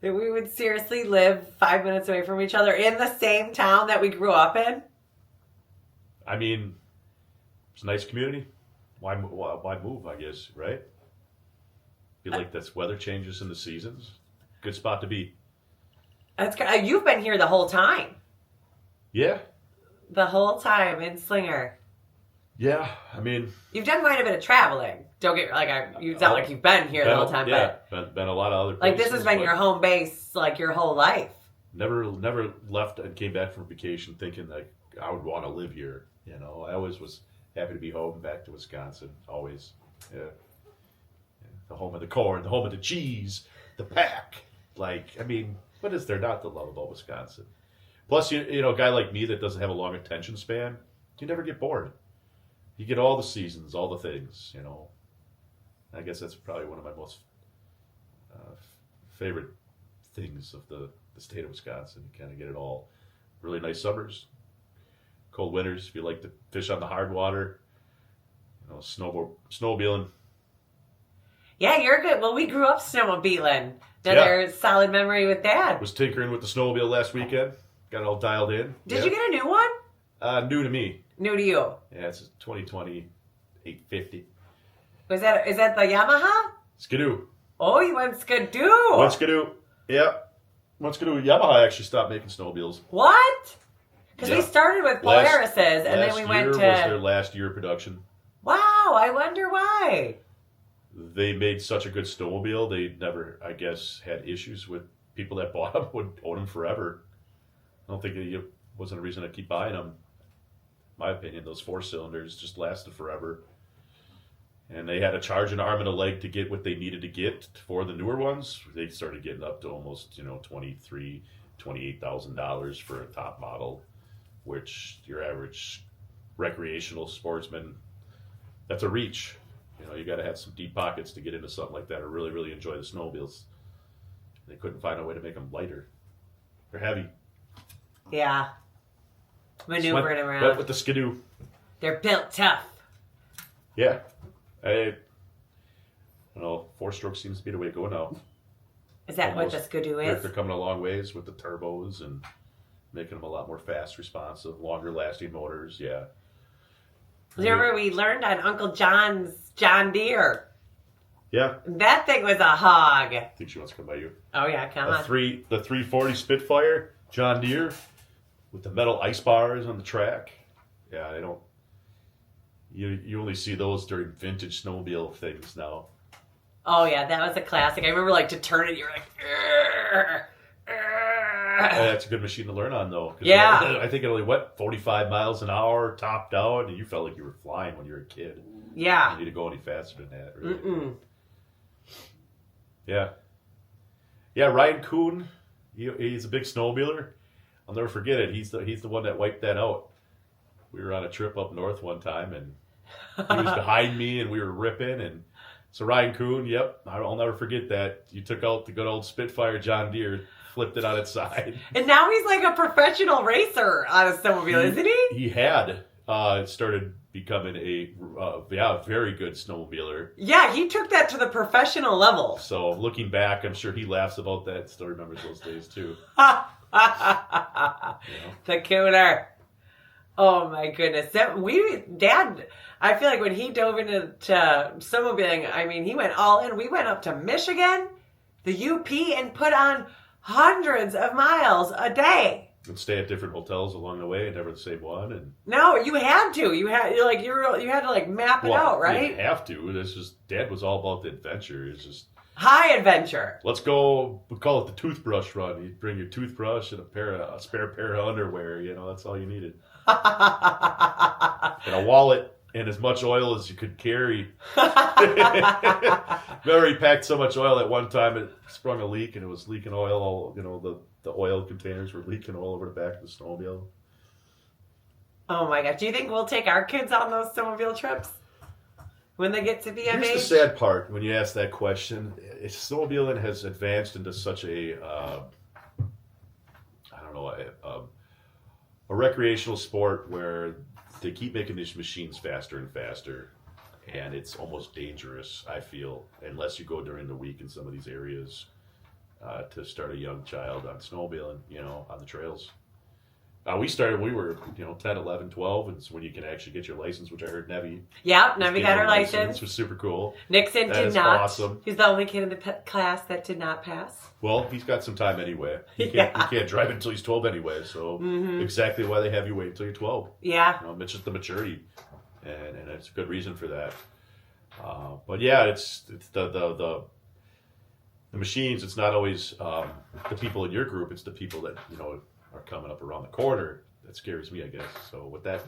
that we would seriously live 5 minutes away from each other in the same town that we grew up in? I mean, it's a nice community. Why move, I guess, right? Feel like that's weather changes in the seasons. Good spot to be. You've been here the whole time. Yeah. The whole time in Slinger. Yeah, I mean... You've done quite a bit of traveling. Don't get... it's not like you've been here the whole time, but... been a lot of other places. places. This has been your home base, like, your whole life. Never left and came back from vacation thinking, like, I would want to live here. I always was happy to be home, back to Wisconsin, always. Yeah. The home of the corn, the home of the cheese, the pack. Like, I mean, what is there not to love about Wisconsin? Plus, a guy like me that doesn't have a long attention span, you never get bored. You get all the seasons, all the things, I guess that's probably one of my most favorite things of the state of Wisconsin. You kind of get it all. Really nice summers. Cold winters, if you like to fish on the hard water, snowmobiling. Yeah, you're good. Well, we grew up snowmobiling. Another solid memory with Dad. Was tinkering with the snowmobile last weekend. Got it all dialed in. Did you get a new one? New to me. New to you. Yeah, it's a 2020 850. Is that the Yamaha? Skidoo. Oh, you went Skidoo. Went Skidoo. Yeah. Went Skidoo. Yamaha actually stopped making snowmobiles. What? Because we started with Polaris's, and then we went to... Last year was their last year of production. Wow, I wonder why. They made such a good snowmobile, they never, I guess, had issues with people that bought them, would own them forever. I don't think it wasn't a reason to keep buying them. In my opinion, those 4-cylinders just lasted forever. And they had to charge an arm and a leg to get what they needed to get for the newer ones. They started getting up to almost, $23,000, $28,000 for a top model, which your average recreational sportsman, that's a reach. You got to have some deep pockets to get into something like that or really, really enjoy the snowmobiles. They couldn't find a way to make them lighter. They're heavy. Yeah. Maneuvering around. Went with the skidoo. They're built tough. Yeah. I don't know. 4-stroke seems to be the way to go now. Is that what the skidoo is? They're coming a long ways with the turbos and making them a lot more fast responsive, longer lasting motors. Yeah. Remember we learned on Uncle John's John Deere. Yeah. That thing was a hog. I think she wants to come by you. Oh yeah, come on. The 340 Spitfire John Deere with the metal ice bars on the track. Yeah, they don't. You only see those during vintage snowmobile things now. Oh yeah, that was a classic. I remember to turn it, you're like, "Arr, arr." That's a good machine to learn on though. 'Cause Yeah. I think it only went 45 miles an hour, topped out, and you felt like you were flying when you were a kid. Yeah. You need to go any faster than that. Really. Mm-mm. Yeah. Yeah, Ryan Kuhn, he's a big snowmobiler. I'll never forget it. He's the one that wiped that out. We were on a trip up north one time, and he was behind me, and we were ripping. And so Ryan Kuhn, yep, I'll never forget that. You took out the good old Spitfire John Deere, flipped it on its side. And now he's like a professional racer on a snowmobile, isn't he? He had started becoming a very good snowmobiler. Yeah, he took that to the professional level. So looking back, I'm sure he laughs about that. Still remembers those days too. The cooler. Oh my goodness. Dad, I feel like when he dove into snowmobiling, I mean, he went all in. We went up to Michigan, the UP, and put on hundreds of miles a day. And stay at different hotels along the way, and never the same one. And no, you had to. You had to map it out, right? You didn't have to. This just Dad was all about the adventure. It's just high adventure. Let's go. We call it the toothbrush run. You bring your toothbrush and a spare pair of underwear. That's all you needed. And a wallet and as much oil as you could carry. Remember, he packed so much oil at one time it sprung a leak, and it was leaking oil. All the oil containers were leaking all over the back of the snowmobile. Oh my gosh! Do you think we'll take our kids on those snowmobile trips when they get to be of age? Here's the sad part when you ask that question. Snowmobiling has advanced into such a a recreational sport where they keep making these machines faster and faster, and it's almost dangerous, I feel, unless you go during the week in some of these areas to start a young child on snowmobiling, on the trails. We were 10, 11, 12, and it's when you can actually get your license, which I heard Nevi. Yeah, Nevi got her license. Which was super cool. Nixon that did not. Awesome. He's the only kid in the class that did not pass. Well, he's got some time anyway. He can't drive until he's 12 anyway, so exactly why they have you wait until you're 12. Yeah. It's just the maturity, and it's a good reason for that. But yeah, it's the machines. It's not always the people in your group. It's the people that are coming up around the corner that scares me, I guess. So with that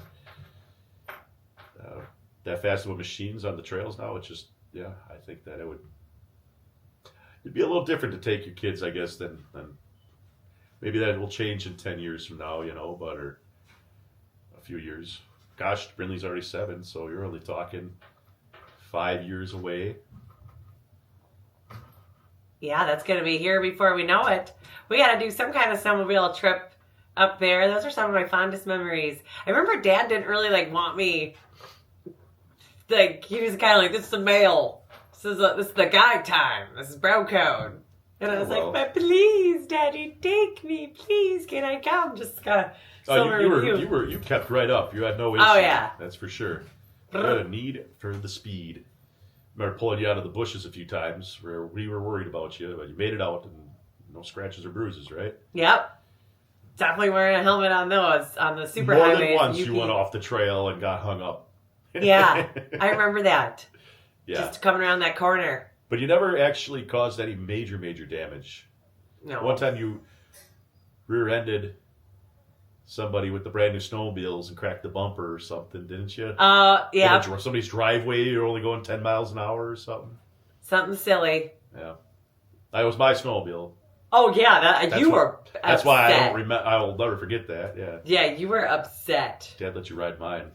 fast of machines on the trails now, it's just I think that it'd be a little different to take your kids, I guess, than maybe that will change in 10 years from now, but or a few years. Gosh, Brinley's already 7, so you're only talking 5 years away. Yeah, that's going to be here before we know it. We got to do some kind of snowmobile trip up there. Those are some of my fondest memories. I remember Dad didn't really want me. He was kind of like, this is the male. This is the guy time. This is bro code. And I was like, but please, Daddy, take me. Please, can I come? Just kind of. You kept right up. You had no issue. Oh, yeah. That's for sure. You had a need for the speed. I remember pulling you out of the bushes a few times where we were worried about you, but you made it out and no scratches or bruises, right? Yep. Definitely wearing a helmet on those, on the super More highways. than once you went off the trail and got hung up. Yeah, I remember that. Yeah. Just coming around that corner. But you never actually caused any major damage. No. One time you rear-ended somebody with the brand new snowmobiles and cracked the bumper or something, didn't you? Yeah. Somebody's driveway, you're only going 10 miles an hour or something. Something silly. Yeah. That was my snowmobile. Oh, yeah. You were upset. That's why I will never forget that, yeah. Yeah, you were upset. Dad let you ride mine,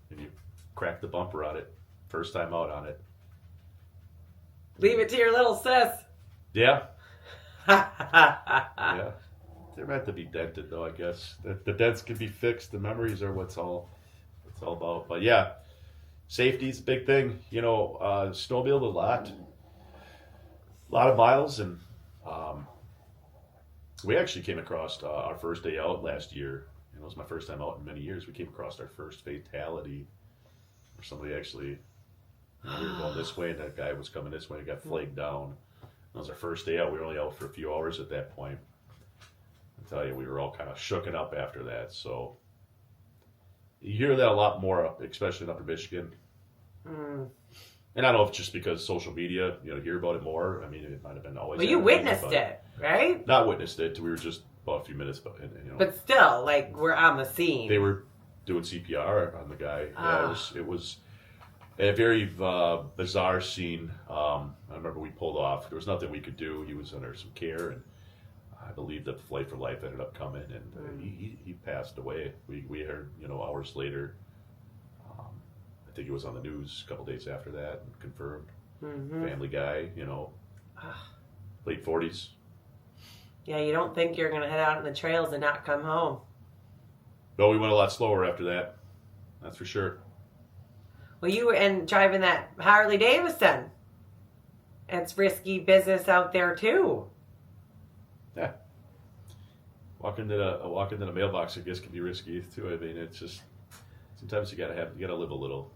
and you cracked the bumper on it. First time out on it. Leave it to your little sis. Yeah. Yeah. they're meant to be dented, though. I guess the dents can be fixed. The memories are what's all about. But yeah, safety's a big thing. Snowmobiled a lot of miles, and we actually came across our first day out last year. It was my first time out in many years. We came across our first fatality, where somebody actually, we were going this way, and that guy was coming this way and got flagged down. That was our first day out. We were only out for a few hours at that point. I tell you, we were all kind of shooken up after that. So you hear that a lot more, especially in Upper Michigan. And I don't know if it's just because social media, hear about it more. I mean, it might have been always. Well, you witnessed it, right? Not witnessed it. We were just about a few minutes, but But still, like, we're on the scene. They were doing CPR on the guy. Yeah, it was a very bizarre scene. I remember we pulled off. There was nothing we could do. He was under some care, and I believe that the Flight for Life ended up coming, and he passed away. We heard, hours later. I think he was on the news a couple days after that, and confirmed. Family guy, late 40s. Yeah, you don't think you're going to head out on the trails and not come home. No, we went a lot slower after that. That's for sure. Well, you were driving that Harley Davidson. It's risky business out there too. Yeah. Walking to the mailbox, I guess, can be risky too. I mean, it's just sometimes you gotta live a little,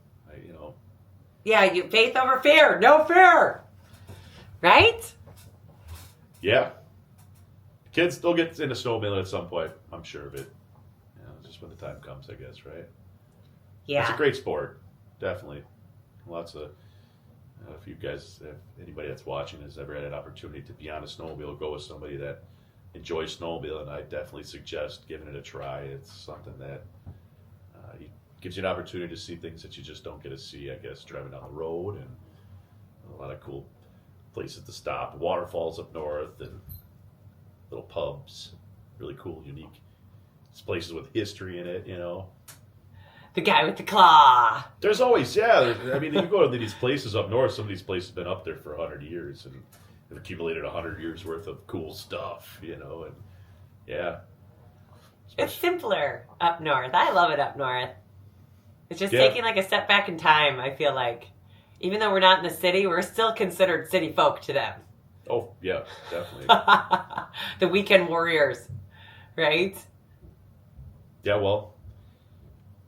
Yeah, faith over fear, no fear, right? Yeah. Kids, they'll get into snowmobiling at some point. I'm sure of it. Just when the time comes, I guess, right? Yeah. It's a great sport, definitely. Lots of. If you guys, if anybody that's watching has ever had an opportunity to be on a snowmobile, go with somebody that enjoys snowmobiling, I definitely suggest giving it a try. It's something that gives you an opportunity to see things that you just don't get to see, I guess, driving down the road, and a lot of cool places to stop. Waterfalls up north and little pubs. Really cool, unique places with history in it, The guy with the claw. There's always, I mean, you go to these places up north, some of these places have been up there for 100 years and have accumulated 100 years worth of cool stuff, and yeah. It's simpler up north. I love it up north. It's just taking like a step back in time, I feel like. Even though we're not in the city, we're still considered city folk to them. Oh, yeah, definitely. The weekend warriors, right? Yeah, well,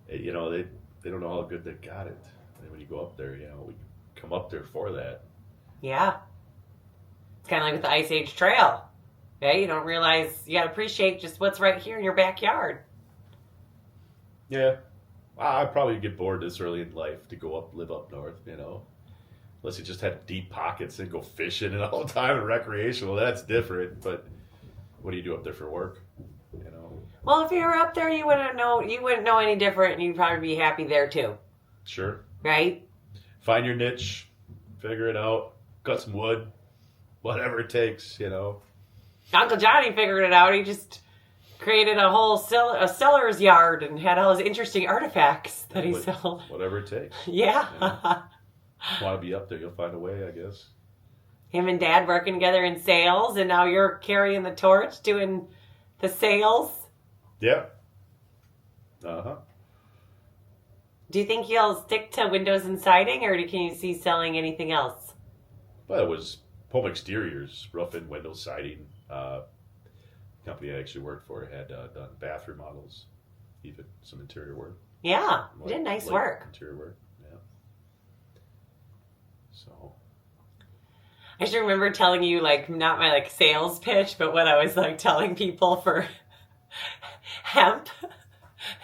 they don't know how good they got it. And when you go up there, we come up there for that. Yeah. It's kind of like with the Ice Age Trail. Yeah, you don't realize, you got to appreciate just what's right here in your backyard. Yeah. I'd probably get bored this early in life to live up north, Unless you just had deep pockets and go fishing and all the time and recreational. That's different. But what do you do up there for work? Well, if you were up there, you wouldn't know any different, and you'd probably be happy there too. Sure. Right? Find your niche, figure it out, cut some wood, whatever it takes, Uncle Johnny figured it out. He just created a whole seller's yard and had all his interesting artifacts that he sold. Whatever it takes. Yeah. Want to be up there, you'll find a way, I guess. Him and Dad working together in sales, and now you're carrying the torch, doing the sales. Yeah. Uh-huh. Do you think you'll stick to windows and siding, or can you see selling anything else? Well, it was home exteriors, roofing, window siding. Company I actually worked for had done bathroom models, even some interior work. Yeah, you did nice work. Interior work, yeah. So. I just remember telling you, not my, sales pitch, but what I was, telling people for hemp.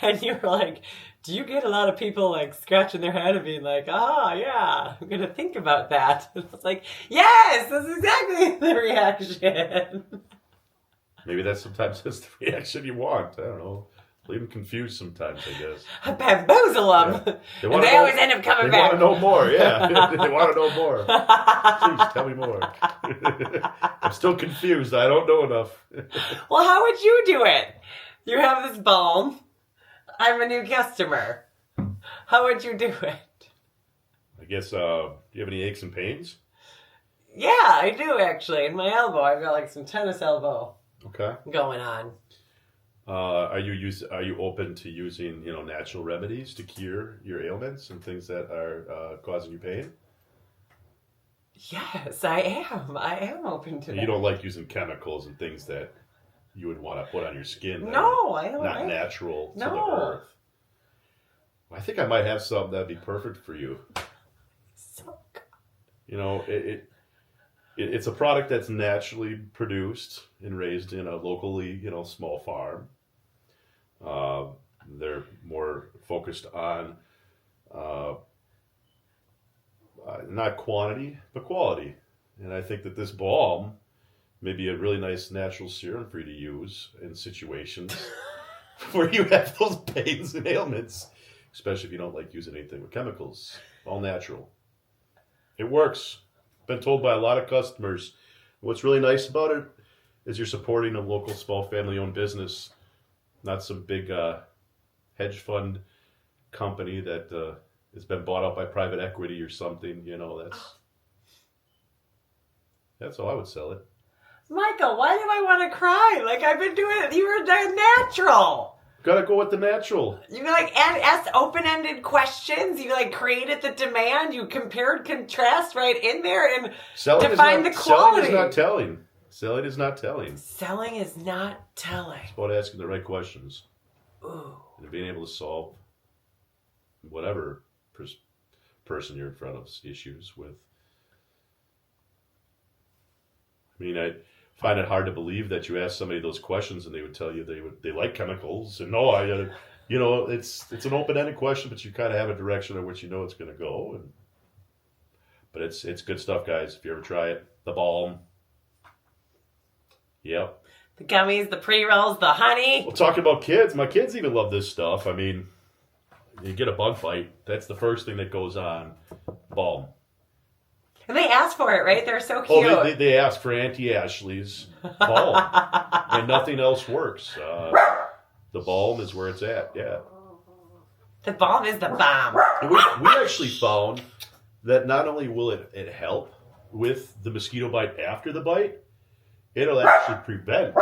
And you were like, do you get a lot of people, scratching their head and being like, yeah, I'm going to think about that. And I was like, yes, that's exactly the reaction. Maybe sometimes that's the reaction you want. I don't know. Leave them confused sometimes, I guess. Bamboozle them. Yeah. And they always end up coming back. They want to know more, yeah. They want to know more. Please, tell me more. I'm still confused. I don't know enough. Well, how would you do it? You have this balm. I'm a new customer. How would you do it? I guess, do you have any aches and pains? Yeah, I do, actually. In my elbow, I've got, some tennis elbow. Okay. going on. Are you open to using natural remedies to cure your ailments and things that are causing you pain? Yes, I am. I am open to You that. don't like using chemicals and things that you would want to put on your skin that No, are I don't not like natural to the No. earth. I think I might have something that'd be perfect for you. So good. It's a product that's naturally produced and raised in a locally small farm. They're more focused on not quantity but quality, and I think that this balm may be a really nice natural serum for you to use in situations where you have those pains and ailments, especially if you don't like using anything with chemicals. All natural. It works. Been told by a lot of customers. What's really nice about it is you're supporting a local small family-owned business, not some big hedge fund company that has been bought out by private equity or something. That's how I would sell it. Michael, why do I want to cry? Like, I've been doing it. You were natural. Gotta go with the natural. You asked open-ended questions. You created the demand. You compared, contrast right in there and defined the quality. Selling is not telling. Selling is not telling. Selling is not telling. It's about asking the right questions. Ooh. And being able to solve whatever person you're in front of issues with. I mean, I find it hard to believe that you ask somebody those questions and they would tell you they like chemicals. And no, it's an open-ended question, but you kind of have a direction in which it's going to go. But it's good stuff, guys. If you ever try it, the balm. Yep. The gummies, the pre-rolls, the honey. Well, talking about kids, my kids even love this stuff. I mean, you get a bug bite, that's the first thing that goes on. Balm. And they ask for it, right? They're so cute. Oh, they ask for Auntie Ashley's balm, and nothing else works. The balm is where it's at. Yeah. The balm is the bomb. We actually found that not only will it help with the mosquito bite after the bite, it'll actually prevent.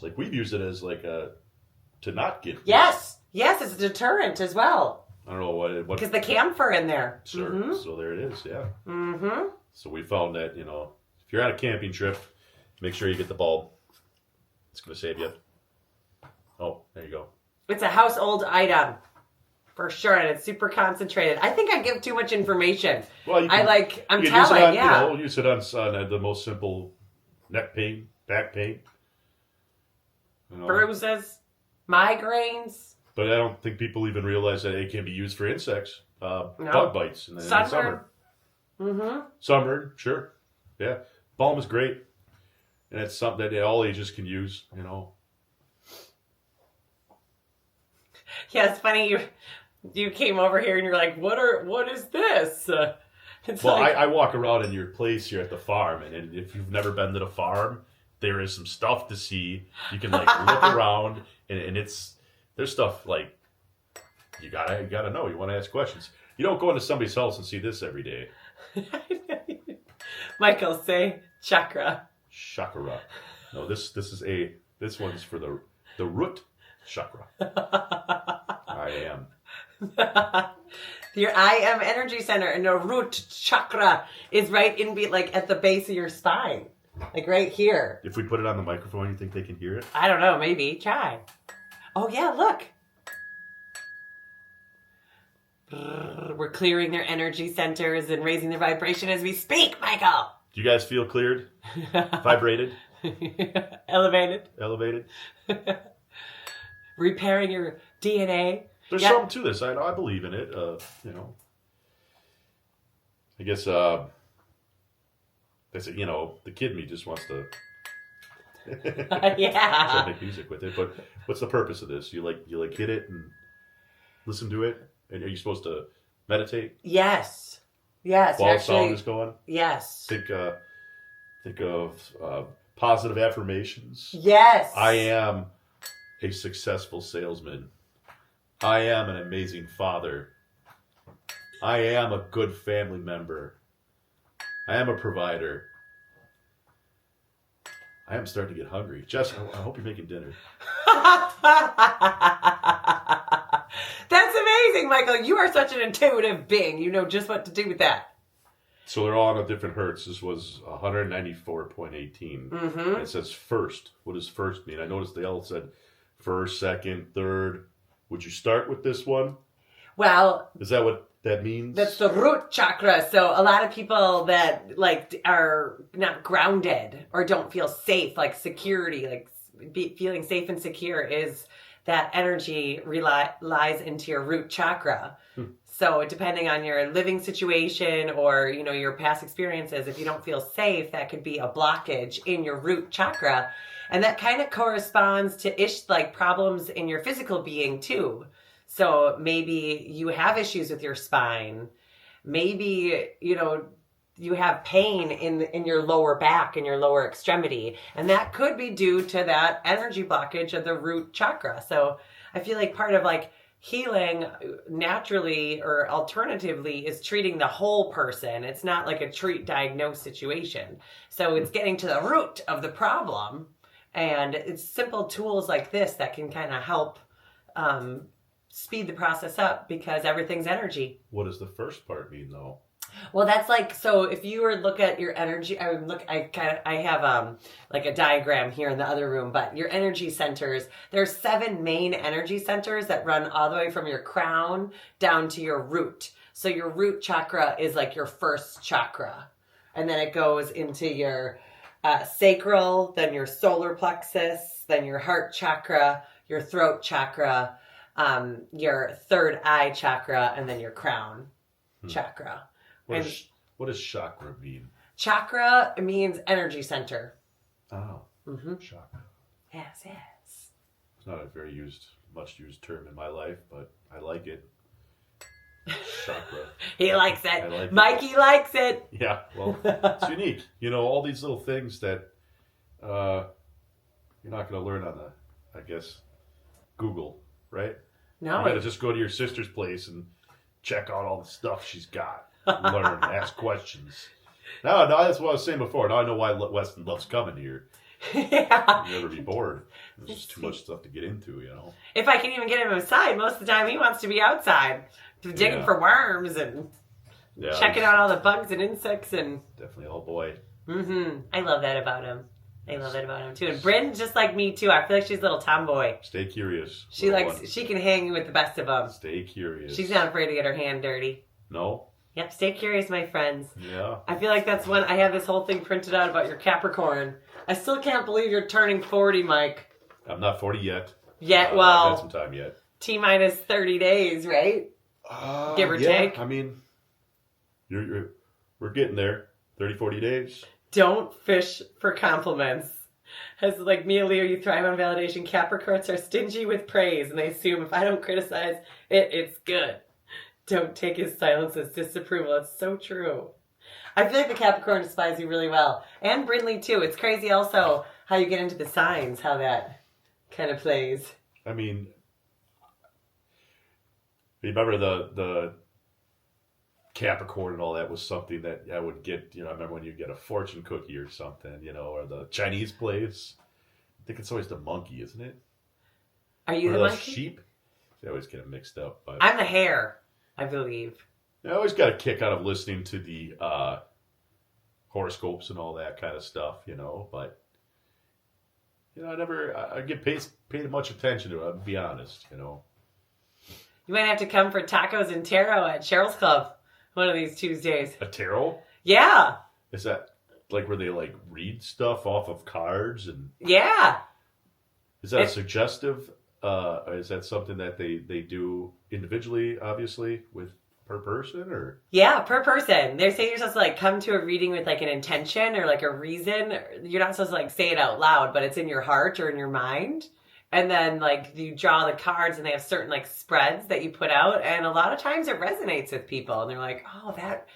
Like, we've used it as to not get. Yes, it's a deterrent as well. I don't know what because the camphor in there. Sure. Mm-hmm. So there it is. Yeah. Mm-hmm. So we found that if you're on a camping trip, make sure you get the bulb. It's going to save you. Oh, there you go. It's a household item for sure, and it's super concentrated. I think I give too much information. Well, I'm telling. Use it on the most simple neck pain, back pain, bruises, migraines. But I don't think people even realize that it can be used for insects, bug bites in the summer. Mm-hmm. Sunburn, sure. Yeah. Balm is great. And it's something that all ages can use, Yeah, it's funny. You came over here and you're like, what is this? I walk around in your place here at the farm, and if you've never been to the farm, there is some stuff to see. You can look around, and there's stuff you gotta know. You want to ask questions. You don't go into somebody's house and see this every day. Michael, say chakra. Chakra. No, this one's for the root chakra. I am. Your I am energy center and the root chakra is right at the base of your spine. Right here. If we put it on the microphone, you think they can hear it? I don't know. Maybe. Try. Oh, yeah. Look. We're clearing their energy centers and raising their vibration as we speak, Michael. Do you guys feel cleared? Vibrated? Elevated? Repairing your DNA? There's something to this. I believe in it. I guess that's it. The kid in me just wants to yeah. make music with it. But what's the purpose of this? You hit it and listen to it, and are you supposed to meditate? Yes. While the song is going. Yes. Think of positive affirmations. Yes. I am a successful salesman. I am an amazing father. I am a good family member. I am a provider. I am starting to get hungry. Jess, I hope you're making dinner. That's amazing, Michael. You are such an intuitive being. You know just what to do with that. So they're all on a different hertz. This was 194.18. Mm-hmm. It says first. What does first mean? I noticed they all said first, second, third. Would you start with this one? Well, is that what that means? That's the root chakra. So a lot of people that like are not grounded or don't feel safe, like security, like feeling safe and secure, is that energy lies into your root chakra. So depending on your living situation or, you know, your past experiences, if you don't feel safe, that could be a blockage in your root chakra. And that kind of corresponds to like problems in your physical being too. So maybe you have issues with your spine. Maybe, you know, you have pain in your lower back and your lower extremity. And that could be due to that energy blockage of the root chakra. So I feel like part of like healing naturally or alternatively is treating the whole person. It's not like a treat diagnose situation. So it's getting to the root of the problem. And it's simple tools like this that can kind of help speed the process up because everything's energy. What does the first part mean though? Well, that's like, so if you were to look at your energy, I have like a diagram here in the other room, but your energy centers, there's 7 main energy centers that run all the way from your crown down to your root. So your root chakra is like your first chakra. And then it goes into your sacral, then your solar plexus, then your heart chakra, your throat chakra, your third eye chakra, and then your crown chakra. What does chakra mean? Chakra means energy center. Oh, chakra. Yes. It's not a very much used term in my life, but I like it. Chakra. He likes it. I like Mikey likes it. Yeah, well, it's unique. You know, all these little things that you're not going to learn on I guess, Google, right? No. You got to just go to your sister's place and check out all the stuff she's got. Learn, ask questions. No, that's what I was saying before. Now I know why Weston loves coming here. Yeah. You'll never be bored. There's just too much stuff to get into, you know. If I can even get him inside, most of the time he wants to be outside, digging for worms and checking out all the bugs and insects and definitely all boy. I love that about him. I love that about him too. And Bryn's just like me too. I feel like she's a little tomboy. Stay curious. She can hang with the best of them. Stay curious. She's not afraid to get her hand dirty. No. Yep, stay curious, my friends. Yeah. I feel like that's one. I have this whole thing printed out about your Capricorn. I still can't believe you're turning 40, Mike. I'm not 40 yet. Yet, well. I've got some time yet. T-minus 30 days, right? Give or take. I mean, we're getting there. 30, 40 days. Don't fish for compliments. As like me and Leo, you thrive on validation. Capricorns are stingy with praise, and they assume if I don't criticize it, it's good. Don't take his silence as disapproval. It's so true. I feel like the Capricorn spies you really well. And Brindley, too. It's crazy also how you get into the signs, how that kind of plays. I mean, remember the Capricorn and all that was something that I would get, you know, I remember when you get a fortune cookie or something, you know, or the Chinese place. I think it's always the monkey, isn't it? Are you the monkey? Sheep? I always get them mixed up. But I'm the hare, I believe. I always got a kick out of listening to the horoscopes and all that kind of stuff, you know, but you know, I get paid much attention to it, I'll be honest, you know. You might have to come for tacos and tarot at Cheryl's Club one of these Tuesdays. A tarot? Yeah. Is that like where they like read stuff off of cards and? Yeah. Is that a suggestive? Is that something that they do individually, obviously, with per person, or? Yeah, per person. They're saying you're supposed to like come to a reading with like an intention or like a reason. You're not supposed to like say it out loud, but it's in your heart or in your mind. And then like you draw the cards and they have certain like spreads that you put out. And a lot of times it resonates with people. And they're like, oh, that,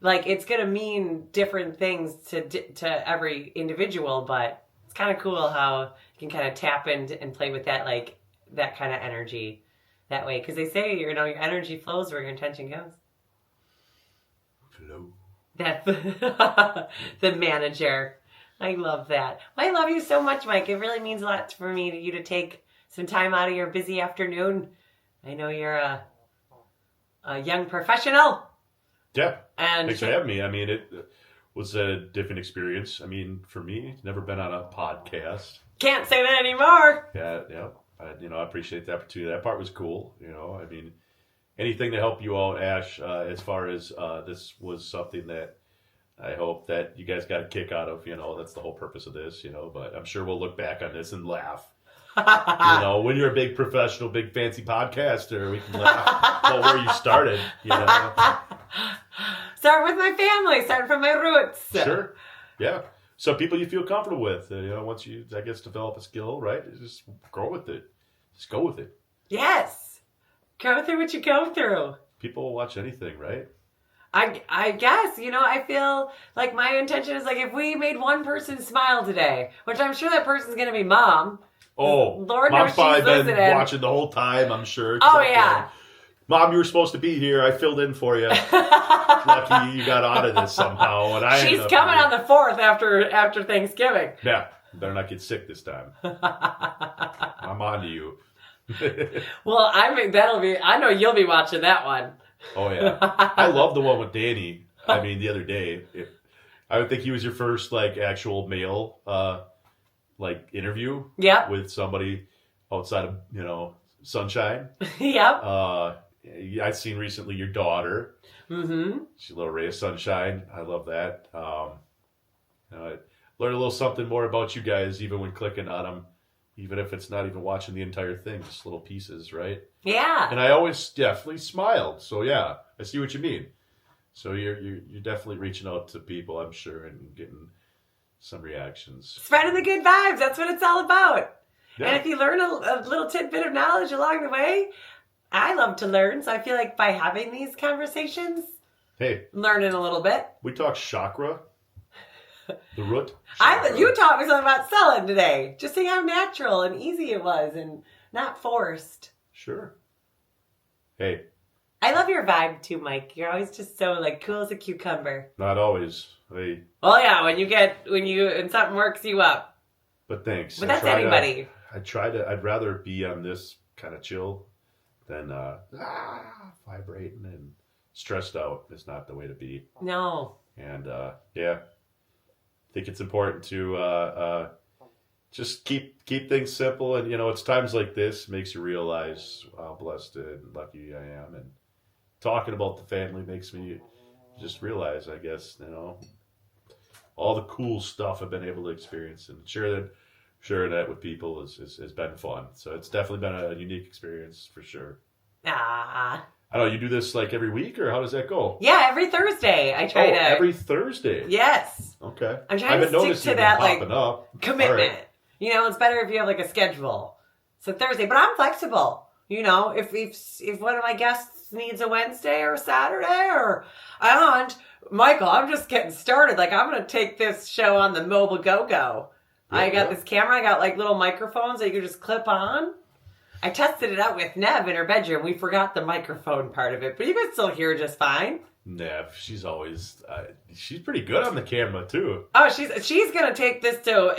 like it's going to mean different things to every individual. But it's kind of cool how you can kind of tap into and play with that, like that kind of energy that way. Because they say, you know, your energy flows where your intention goes. Flow. That's the manager. I love that. I love you so much, Mike. It really means a lot for me to you to take some time out of your busy afternoon. I know you're a young professional. Yeah. And Thanks for having me. I mean, it was a different experience. I mean, for me, never been on a podcast. Can't say that anymore. Yeah. I appreciate the opportunity. That part was cool. I mean, anything to help you out, Ash, as far as this was something that I hope that you guys got a kick out of. That's the whole purpose of this, but I'm sure we'll look back on this and laugh. When you're a big professional, big fancy podcaster, we can laugh about where you started, Start with my family, start from my roots. Sure. Yeah. Some people you feel comfortable with, once you, I guess, develop a skill, right? Just grow with it. Just go with it. Yes. Go through what you go through. People will watch anything, right? I guess, I feel like my intention is like if we made one person smile today, which I'm sure that person's going to be Mom. Oh, Lord Mom's knows probably she's been listening. watching the whole time, I'm sure. Oh, yeah. Mom, you were supposed to be here. I filled in for you. Lucky you got out of this somehow. And She's coming on the 4th after Thanksgiving. Yeah, better not get sick this time. I'm on to you. Well, I know you'll be watching that one. Oh, yeah. I love the one with Danny. I mean, the other day. I would think he was your first, actual male, interview. Yep. With somebody outside of, sunshine. Yep. I've seen recently your daughter. Mm-hmm. She's a little ray of sunshine. I love that. I learn a little something more about you guys, even when clicking on them, even if it's not even watching the entire thing, just little pieces, right? Yeah. And I always definitely smiled. So yeah, I see what you mean. So you're definitely reaching out to people, I'm sure, and getting some reactions. Spreading the good vibes. That's what it's all about. Yeah. And if you learn a little tidbit of knowledge along the way, I love to learn. So I feel like by having these conversations, learning a little bit. We talk chakra, the root. You taught me something about selling today. Just seeing how natural and easy it was and not forced. Sure. Hey. I love your vibe too, Mike. You're always just so cool as a cucumber. Not always. Hey. Well, yeah, when something works you up. But thanks. But that's anybody. I'd rather be on this kind of chill than vibrating and stressed out. Is not the way to be. No. And I think it's important to just keep things simple. And it's times like this makes you realize how blessed and lucky I am. And talking about the family makes me just realize, I guess, all the cool stuff I've been able to experience and sharing that with people has been fun. So it's definitely been a unique experience for sure. I don't know, you do this every week, or how does that go? Yeah, every Thursday. I try to. Every Thursday? Yes. Okay. I'm trying to stick to that commitment. Right. It's better if you have a schedule. So Thursday, but I'm flexible. If one of my guests needs a Wednesday or a Saturday Michael, I'm just getting started. I'm going to take this show on the mobile go-go. Yeah, I got this camera. I got little microphones that you can just clip on. I tested it out with Nev in her bedroom. We forgot the microphone part of it, but you can still hear just fine. Nev, she's always she's pretty good on the camera too. Oh, she's gonna take this to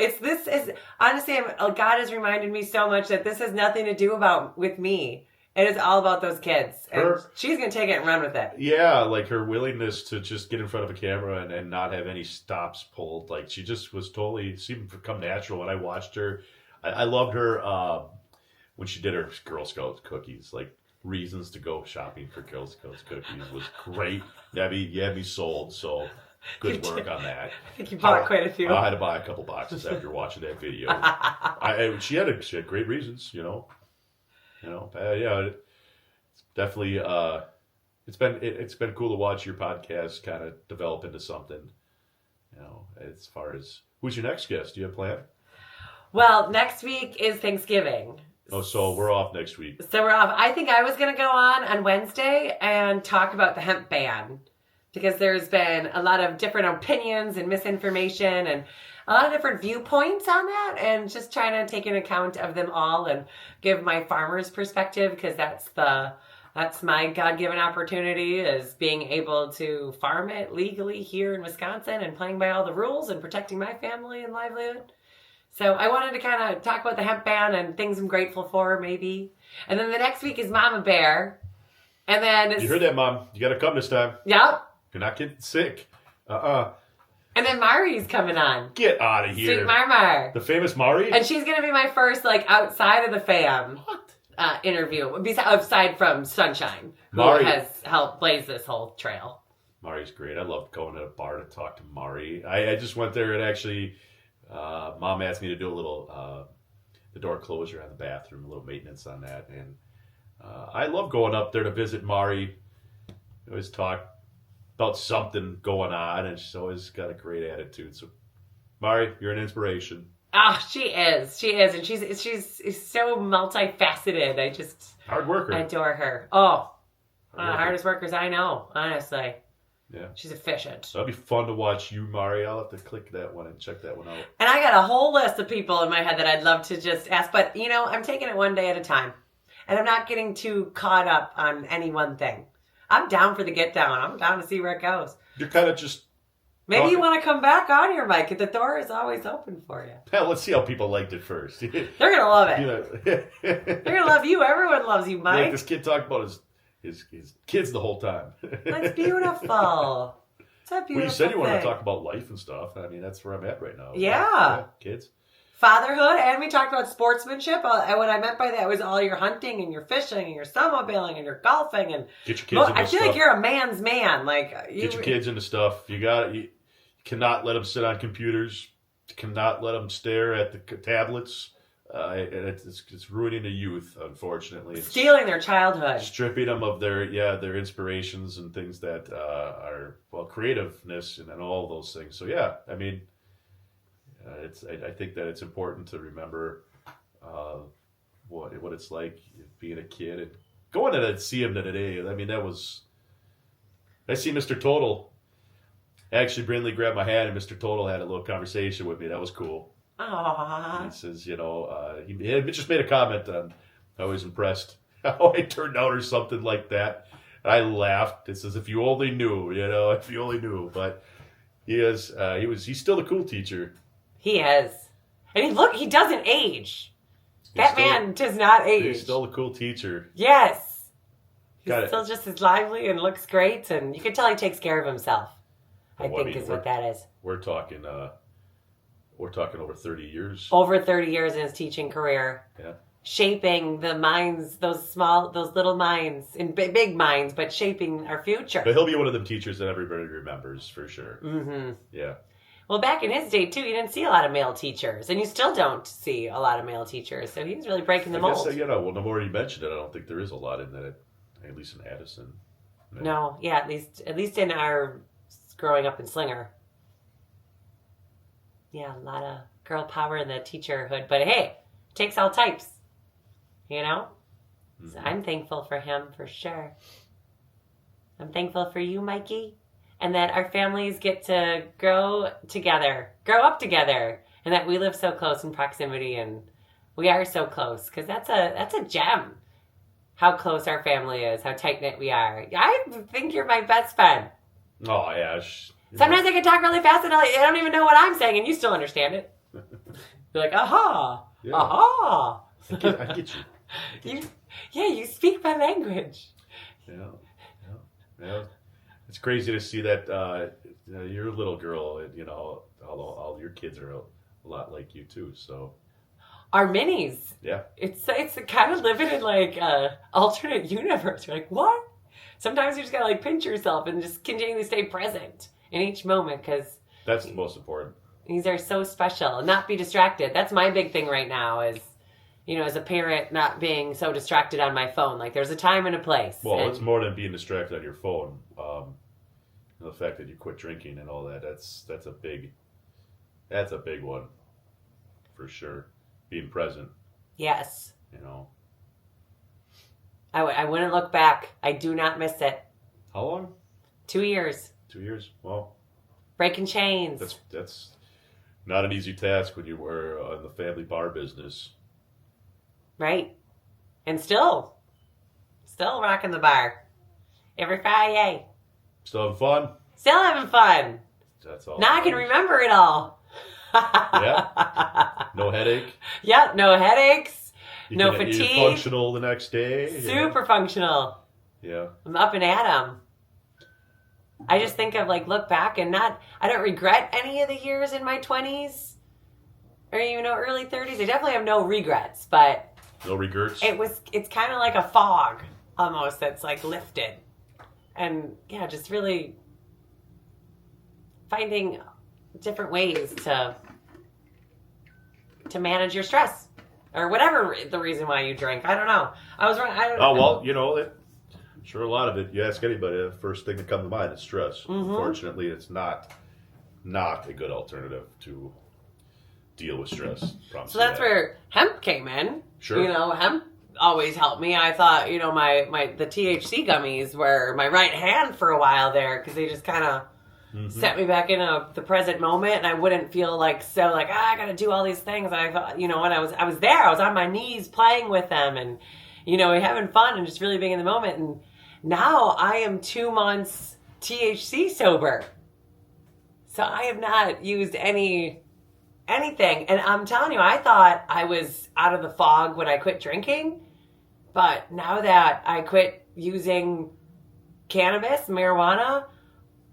honestly, God has reminded me so much that this has nothing to do with me. It is all about those kids, and she's gonna take it and run with it. Yeah, her willingness to just get in front of a camera and not have any stops pulled. She just was seemed to come natural. When I watched her, I loved her when she did her Girl Scouts cookies. Reasons to go shopping for Girl Scouts cookies was great. Debbie, you had me sold, so good work on that. I think you bought quite a few. I had to buy a couple boxes after watching that video. She had great reasons, it's definitely it's been cool to watch your podcast kind of develop into something. As far as who's your next guest? Do you have a plan? Well, next week is Thanksgiving. Oh, so we're off next week. So we're off. I think I was going to go on Wednesday and talk about the hemp ban, because there's been a lot of different opinions and misinformation and a lot of different viewpoints on that, and just trying to take an account of them all and give my farmer's perspective, because that's That's my God-given opportunity, is being able to farm it legally here in Wisconsin and playing by all the rules and protecting my family and livelihood. So I wanted to kind of talk about the hemp ban and things I'm grateful for, maybe. And then the next week is Mama Bear. And then... You heard that, Mom. You got to come this time. Yep. You're not getting sick. And then Mari's coming on. Get out of here. Sweet Marmar. The famous Mari? And she's going to be my first, outside of the fam interview, aside from Sunshine, who Mari has helped blaze this whole trail. Mari's great. I love going to a bar to talk to Mari. I just went there and actually, Mom asked me to do a little, the door closure on the bathroom, a little maintenance on that. And I love going up there to visit Mari. I always talk about something going on, and she's always got a great attitude. So, Mari, you're an inspiration. Ah, she is, and she's so multifaceted. I just Hard worker. adore her. Oh, one of the hardest workers I know, honestly. Yeah, she's efficient. So that'd be fun to watch you, Mari. I'll have to click that one and check that one out. And I got a whole list of people in my head that I'd love to just ask, but I'm taking it one day at a time, and I'm not getting too caught up on any one thing. I'm down for the get down. I'm down to see where it goes. You're kind of just... Maybe you want to come back on here, Mike. The door is always open for you. Well, let's see how people liked it first. They're going to love it. They're going to love you. Everyone loves you, Mike. Like this kid talked about his kids the whole time. That's beautiful. It's a beautiful Well, you said you want to thing. talk about life and stuff. I mean, that's where I'm at right now. Yeah. Kids. Fatherhood, and we talked about sportsmanship. What I meant by that was all your hunting and your fishing and your snowmobiling and your golfing. And get your kids into I feel stuff. like you're a man's man. Get your kids into stuff. You cannot let them sit on computers. You cannot let them stare at the tablets. And it's ruining the youth, unfortunately. It's stealing their childhood. Stripping them of their inspirations and things that are, creativeness and all those things. So, yeah, I mean... I think that it's important to remember what it's like being a kid and going to see him today. I mean, I see Mr. Total. Actually, Brindley grabbed my hand and Mr. Total had a little conversation with me. That was cool. Aww. He says, he just made a comment on I was impressed how I turned out or something like that. And I laughed. It says, if you only knew, if you only knew. But he's still a cool teacher. He is. And he doesn't age. That man does not age. He's still a cool teacher. Yes. He's still just as lively and looks great, and you can tell he takes care of himself. I think is what that is. We're talking over 30 years. Over 30 years in his teaching career. Yeah. Shaping the minds, those little minds, and big minds, but shaping our future. But he'll be one of them teachers that everybody remembers, for sure. Mm-hmm. Yeah. Well, back in his day, too, you didn't see a lot of male teachers. And you still don't see a lot of male teachers. So he was really breaking the mold. Well, the more you mention it, I don't think there is a lot in that, at least in Addison. No, yeah, at least in our growing up in Slinger. Yeah, a lot of girl power in the teacherhood. But hey, it takes all types. Mm-hmm. So I'm thankful for him, for sure. I'm thankful for you, Mikey. And that our families get to grow up together, and that we live so close in proximity, and we are so close, because that's a gem. How close our family is, how tight knit we are. I think you're my best friend. Oh yeah. Sometimes I can talk really fast, and I don't even know what I'm saying, and you still understand it. You're like, aha, yeah. Aha. I get you. You speak my language. Yeah. It's crazy to see that you're a little girl, and all your kids are a lot like you too. So our minis, yeah, it's kind of living in alternate universe. You're like, what? Sometimes you just gotta pinch yourself and just continually stay present in each moment, because that's the most important. These are so special, and not be distracted. That's my big thing right now is, as a parent, not being so distracted on my phone. Like, there's a time and a place. Well, it's more than being distracted on your phone. The fact that you quit drinking and all that, that's a big one, for sure. Being present. Yes. I wouldn't look back. I do not miss it. How long? 2 years. 2 years? Well. Breaking chains. That's not an easy task when you were in the family bar business. Right. And still Still rocking the bar. Every Friday. Still having fun? Still having fun. That's all. Now I can remember it all. Yeah. No headache. Yep, no headaches. No You're fatigue. functional the next day. Super functional. Yeah. I'm up and at 'em. I just think of look back and I don't regret any of the years in my 20s or early 30s. I definitely have no regrets, but no regrets. It's kind of like a fog almost that's lifted. And yeah, just really finding different ways to manage your stress or whatever the reason why you drink. I don't know. I was wrong. I don't know. Oh, well, sure, a lot of it. You ask anybody, the first thing that comes to mind is stress. Mm-hmm. Fortunately, it's not a good alternative to deal with stress. So that's where hemp came in. Sure. Hemp always helped me. I thought, the THC gummies were my right hand for a while there because they just kind of set me back in the present moment, and I wouldn't feel I got to do all these things. I thought, when I was there, I was on my knees playing with them and, having fun and just really being in the moment. And now I am 2 months THC sober. So I have not used anything. And I'm telling you, I thought I was out of the fog when I quit drinking. But now that I quit using cannabis, marijuana,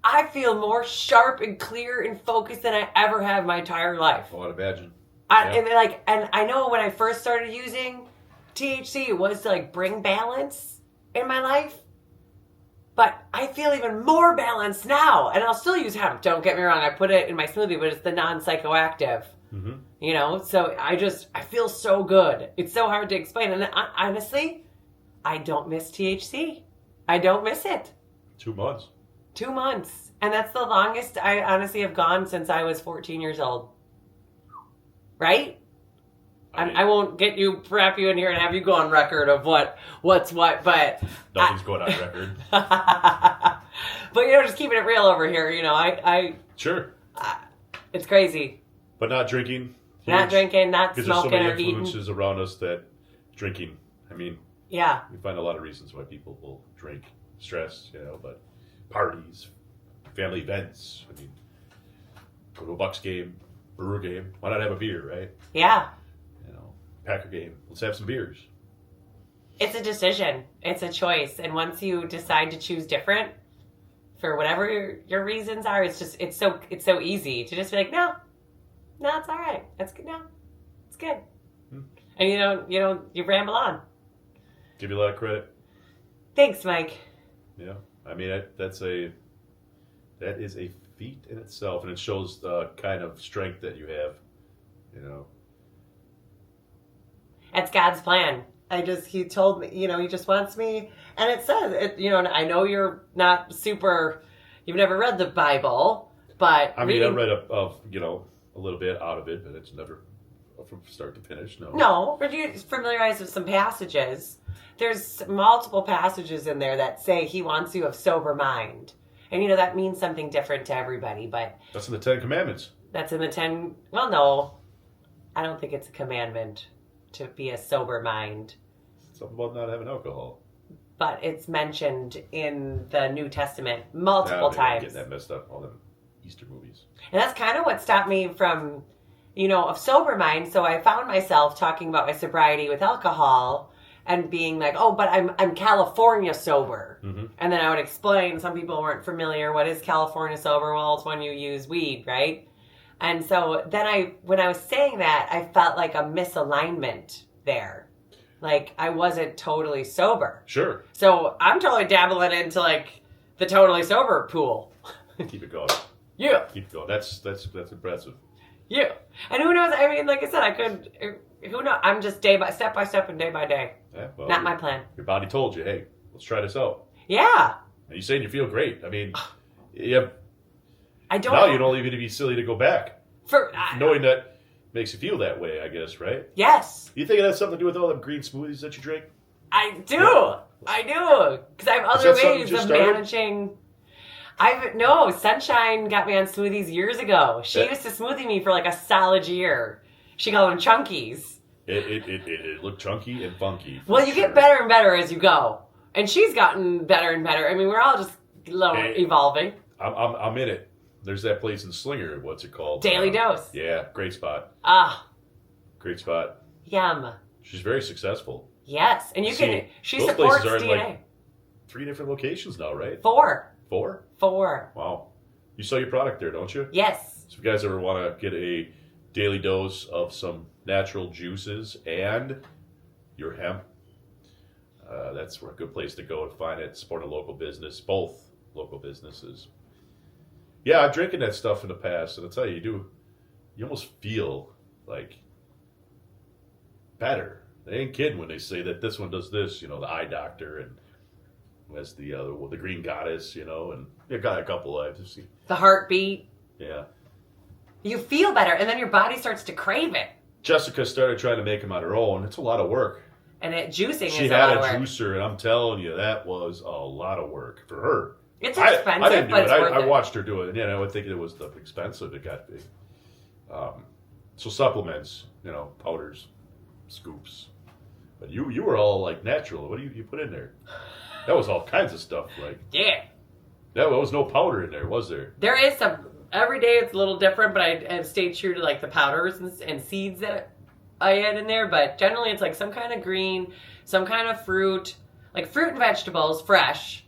I feel more sharp and clear and focused than I ever have my entire life. I would imagine. And I know when I first started using THC, it was to bring balance in my life. But I feel even more balanced now. And I'll still use hemp. Don't get me wrong. I put it in my smoothie, but it's the non-psychoactive. Mm-hmm. So I feel so good. It's so hard to explain. And honestly, I don't miss THC. I don't miss it. 2 months. 2 months. And that's the longest I honestly have gone since I was 14 years old. Right? I won't wrap you in here and have you go on record of what's what, but... Nothing's going on record. But, just keeping it real over here, Sure. It's crazy. But not drinking. Not drinking, not because smoking there's so many or eating. influences around us that drinking, yeah. We find a lot of reasons why people will drink. Stress, but parties, family events, go to a Bucks game, Brewer game. Why not have a beer, right? Yeah. Packer game. Let's have some beers. It's a decision. It's a choice. And once you decide to choose different, for whatever your reasons are, it's so easy to just be no, it's all right. That's good. No, it's good. And you ramble on. Give you a lot of credit. Thanks, Mike. Yeah, that is a feat in itself, and it shows the kind of strength that you have. It's God's plan. He told me, he just wants me, and it says, I know you're not super, you've never read the Bible, but I read a little bit out of it, but it's never from start to finish. No, but you familiarize with some passages. There's multiple passages in there that say he wants you of sober mind, and that means something different to everybody. But that's in the 10 Commandments. That's in the 10. Well, no, I don't think it's a commandment to be a sober mind. Something about not having alcohol. But it's mentioned in the New Testament multiple times. Getting that messed up, all them Easter movies. And that's kind of what stopped me from, of sober mind. So I found myself talking about my sobriety with alcohol and being but I'm California sober. Mm-hmm. And then I would explain, some people weren't familiar, what is California sober? Well, it's when you use weed, right? And so then when I was saying that, I felt like a misalignment there. I wasn't totally sober. Sure. So I'm totally dabbling into the totally sober pool. Keep it going. Yeah. Keep it going. That's impressive. Yeah. And who knows? Like I said, who knows? I'm just step by step and day by day. Yeah, well, not my plan. Your body told you, hey, let's try this out. Yeah. And you're saying you feel great. Yeah. I don't. Now you don't even be silly to go back. Knowing that makes you feel that way, I guess, right? Yes. You think it has something to do with all them green smoothies that you drink? I do. Yeah. I do. Because I have other ways of managing. Sunshine got me on smoothies years ago. She used to smoothie me for a solid year. She called them chunkies. It looked chunky and funky. Well, you get better and better as you go. And she's gotten better and better. I mean, we're all just evolving. I'm in it. There's that place in Slinger. What's it called? Daily Dose. Yeah, great spot. Ah. Great spot. Yum. She's very successful. Yes, and she those supports places are in DNA. like 3 different locations now, right? 4. 4? 4. Wow. You sell your product there, don't you? Yes. So if you guys ever want to get a daily dose of some natural juices and your hemp, that's a good place to go to find it. Support a local business, both local businesses. Yeah, I've drinking that stuff in the past, and I'll tell you, you almost feel like better. They ain't kidding when they say that this one does this, the eye doctor, and as the other, the green goddess, and you got a couple lives. The heartbeat. Yeah. You feel better, and then your body starts to crave it. Jessica started trying to make them on her own. It's a lot of work. And juicing She is had a lot a of work. juicer, and I'm telling you, that was a lot of work for her. It's expensive, I didn't do but it. it's worth I it. watched her do it. I think it was the expensive. It got big. So supplements, powders, scoops. But you were all like natural. What do you put in there? That was all kinds of stuff. Like there was no powder in there, was there? There is some. Every day it's a little different, but I've stayed true to like the powders and seeds that I add in there. But generally it's like some kind of green, some kind of fruit, like fruit and vegetables, fresh.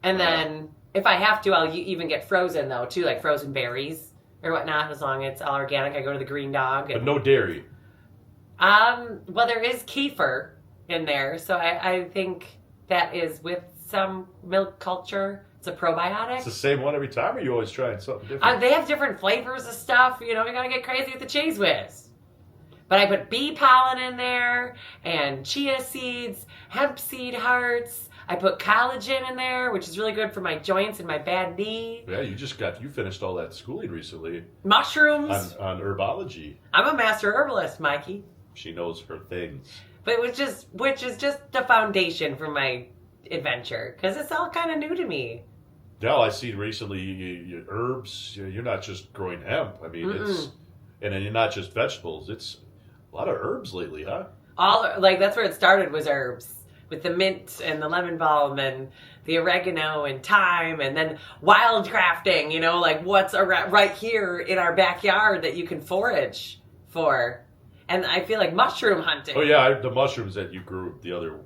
And then if I have to, I'll even get frozen though too, like frozen berries or whatnot. As long as it's all organic, I go to the Green Dog. But no dairy. Well, there is kefir in there, so I think that is with some milk culture. It's a probiotic. It's the same one every time, or you always trying something different? They have different flavors of stuff. You gotta get crazy with the cheese whiz. But I put bee pollen in there, and chia seeds, hemp seed hearts. I put collagen in there, which is really good for my joints and my bad knee. Yeah, you finished all that schooling recently. Mushrooms. On herbology. I'm a master herbalist, Mikey. She knows her things. But which is just the foundation for my adventure, because it's all kind of new to me. Yeah, I see recently herbs. You're not just growing hemp. I mean, and then you're not just vegetables. It's a lot of herbs lately, huh? That's where it started, was herbs. With the mint and the lemon balm and the oregano and thyme, and then wildcrafting, like what's right here in our backyard that you can forage for. And I feel like mushroom hunting. Oh yeah, the mushrooms that you grew the other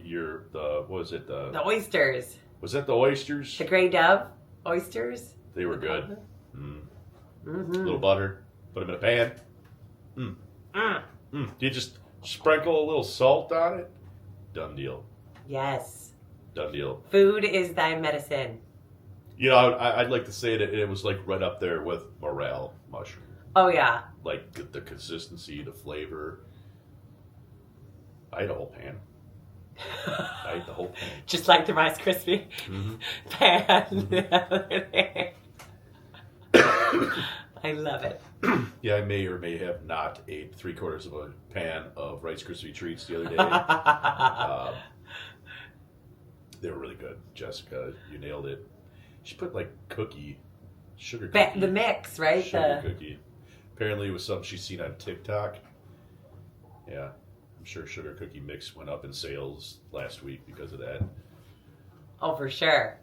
year. What was it? The oysters. Was that the oysters? The gray dove oysters. They were good. Mm-hmm. A little butter. Put them in a pan. Do you just sprinkle a little salt on it? Done deal. Yes. Done deal. Food is thy medicine. I'd like to say that it was like right up there with morel mushroom. Oh yeah. Like the consistency, the flavor. I ate a whole pan. Just like the Rice Krispie pan. I love it. Yeah, I may or may have not ate 3/4 of a pan of Rice Krispie treats the other day. They were really good. Jessica, you nailed it. She put like sugar cookie. The mix, right? Sugar cookie. Apparently it was something she's seen on TikTok. Yeah, I'm sure sugar cookie mix went up in sales last week because of that. Oh, for sure.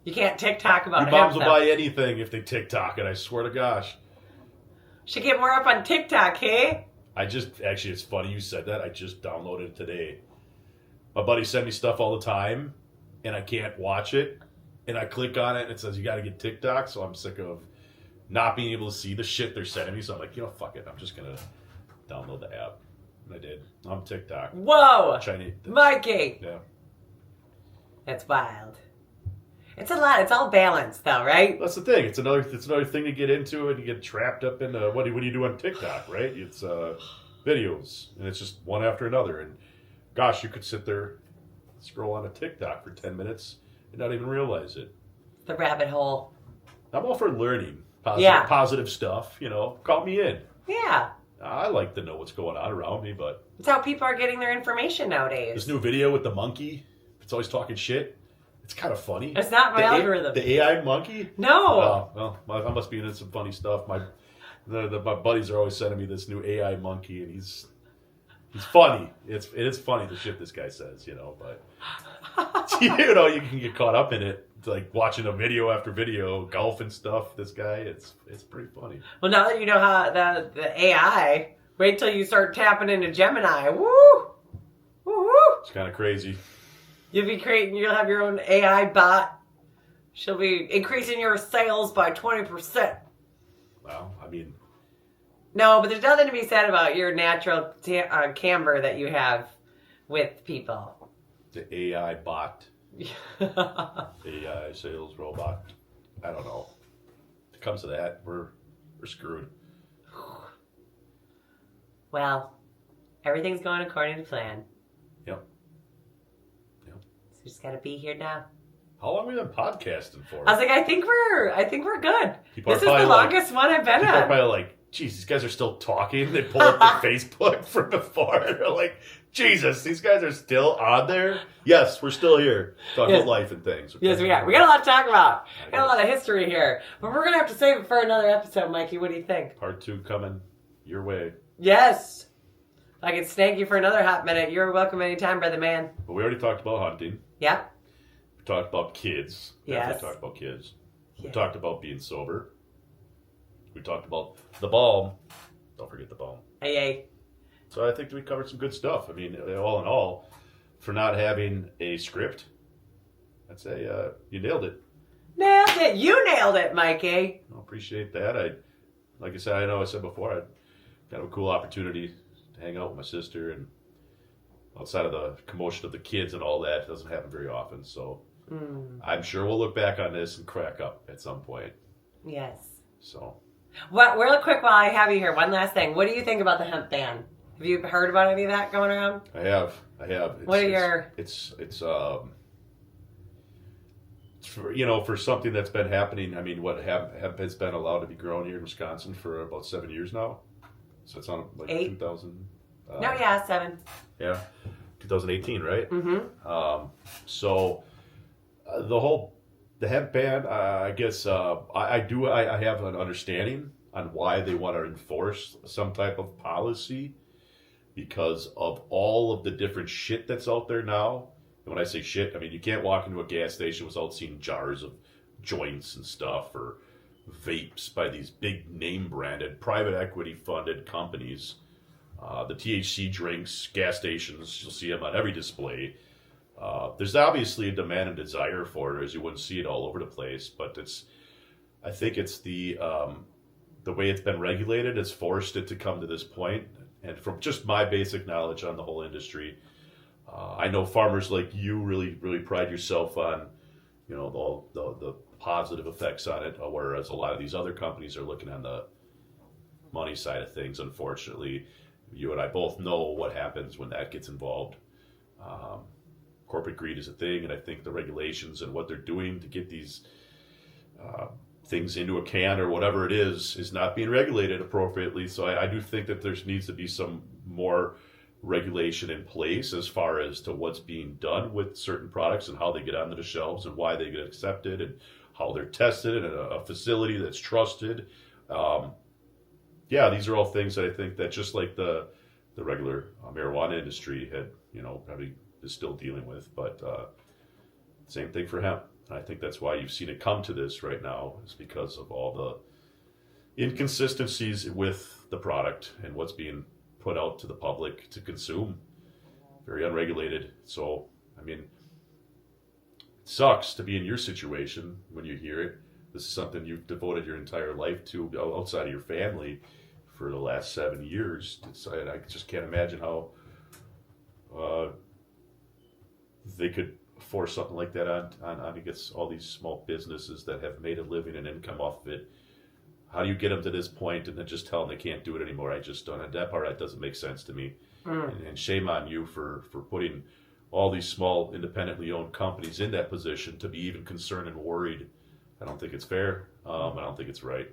You can't TikTok about Your moms will buy anything if they TikTok it, I swear to gosh. Should get more up on TikTok, hey? Actually, it's funny you said that. I just downloaded it today. My buddy sent me stuff all the time, and I can't watch it. And I click on it, and it says, you got to get TikTok, so I'm sick of not being able to see the shit they're sending me. So I'm like, fuck it. I'm just going to download the app. And I did. I'm TikTok. Whoa! Chinese. Mikey! Yeah. That's wild. It's a lot. It's all balanced, though, right? That's the thing. It's another thing to get into, and you get trapped up in what do you do on TikTok, right? It's videos, and it's just one after another. And gosh, you could sit there, scroll on a TikTok for 10 minutes and not even realize it. The rabbit hole. I'm all for learning positive stuff. Call me in. Yeah. I like to know what's going on around me, but it's how people are getting their information nowadays. This new video with the monkey, it's always talking shit. It's kind of funny. It's not my algorithm. The AI monkey? No. Well, I must be into some funny stuff. My buddies are always sending me this new AI monkey, and he's He's funny. It is funny the shit this guy says, but you can get caught up in it, like watching a video after video, golf and stuff. This guy, it's pretty funny. Well, now that you know how the AI, wait till you start tapping into Gemini. Woo! Woo! Woo! It's kind of crazy. You'll have your own AI bot. She'll be increasing your sales by 20%. Well, I mean, no, but there's nothing to be said about your natural camber that you have with people. the AI bot, AI sales robot. I don't know. If it comes to that, we're screwed. Well, everything's going according to plan. Yep. So we just gotta be here now. How long have we been podcasting for? I was like, I think we're good. People This is the longest one I've been People are on. probably like, geez, these guys are still talking. They pull up their Facebook from before. And they're like, Jesus, these guys are still on there? Yes, we're still here. Talking about life and things. Okay? Yes, we got a lot to talk about. We got a lot of history here. But we're going to have to save it for another episode, Mikey. What do you think? Part 2 coming your way. Yes. If I could snag you for another hot minute, you're welcome anytime, brother man. But we already talked about hunting. Yep. We talked about kids. Yes. Definitely talked about kids. Yeah. We talked about being sober. We talked about the balm. Don't forget the balm. Hey. So I think we covered some good stuff. I mean, all in all, for not having a script, I'd say you nailed it. Nailed it. You nailed it, Mikey. I appreciate that. Like I said, I know I said before, I got a cool opportunity to hang out with my sister, and outside of the commotion of the kids and all that, it doesn't happen very often. So I'm sure we'll look back on this and crack up at some point. Yes. So. Well, real quick while I have you here, one last thing. What do you think about the hemp ban? Have you heard about any of that going around? I have. It's for something that's been happening. I mean, what hemp has been allowed to be grown here in Wisconsin for about 7 years now. So it's on like 8. 2000. 7. Yeah, 2018, right? Mm-hmm. So the hemp ban, I guess I have an understanding on why they want to enforce some type of policy, because of all of the different shit that's out there now. And when I say shit, I mean you can't walk into a gas station without seeing jars of joints and stuff, or vapes by these big name branded, private equity funded companies. The THC drinks, gas stations, you'll see them on every display. There's obviously a demand and desire for it, as you wouldn't see it all over the place. But I think it's the way it's been regulated has forced it to come to this point. And from just my basic knowledge on the whole industry, I know farmers like you really, really pride yourself on, the positive effects on it, whereas a lot of these other companies are looking on the money side of things. Unfortunately, you and I both know what happens when that gets involved. Corporate greed is a thing, and I think the regulations and what they're doing to get these things into a can or whatever it is not being regulated appropriately. So I do think that there needs to be some more regulation in place as far as to what's being done with certain products and how they get onto the shelves and why they get accepted and how they're tested in a facility that's trusted. These are all things that I think that just like the regular marijuana industry had, probably is still dealing with, but same thing for hemp. And I think that's why you've seen it come to this right now, is because of all the inconsistencies with the product and what's being put out to the public to consume. Very unregulated. So, I mean, it sucks to be in your situation when you hear it. This is something you've devoted your entire life to outside of your family for the last 7 years. I just can't imagine how they could force something like that on against all these small businesses that have made a living and income off of it. How do you get them to this point and then just tell them they can't do it anymore? I just don't. That part, that doesn't make sense to me. And shame on you for putting all these small independently owned companies in that position to be even concerned and worried. I don't think it's fair. I don't think it's right.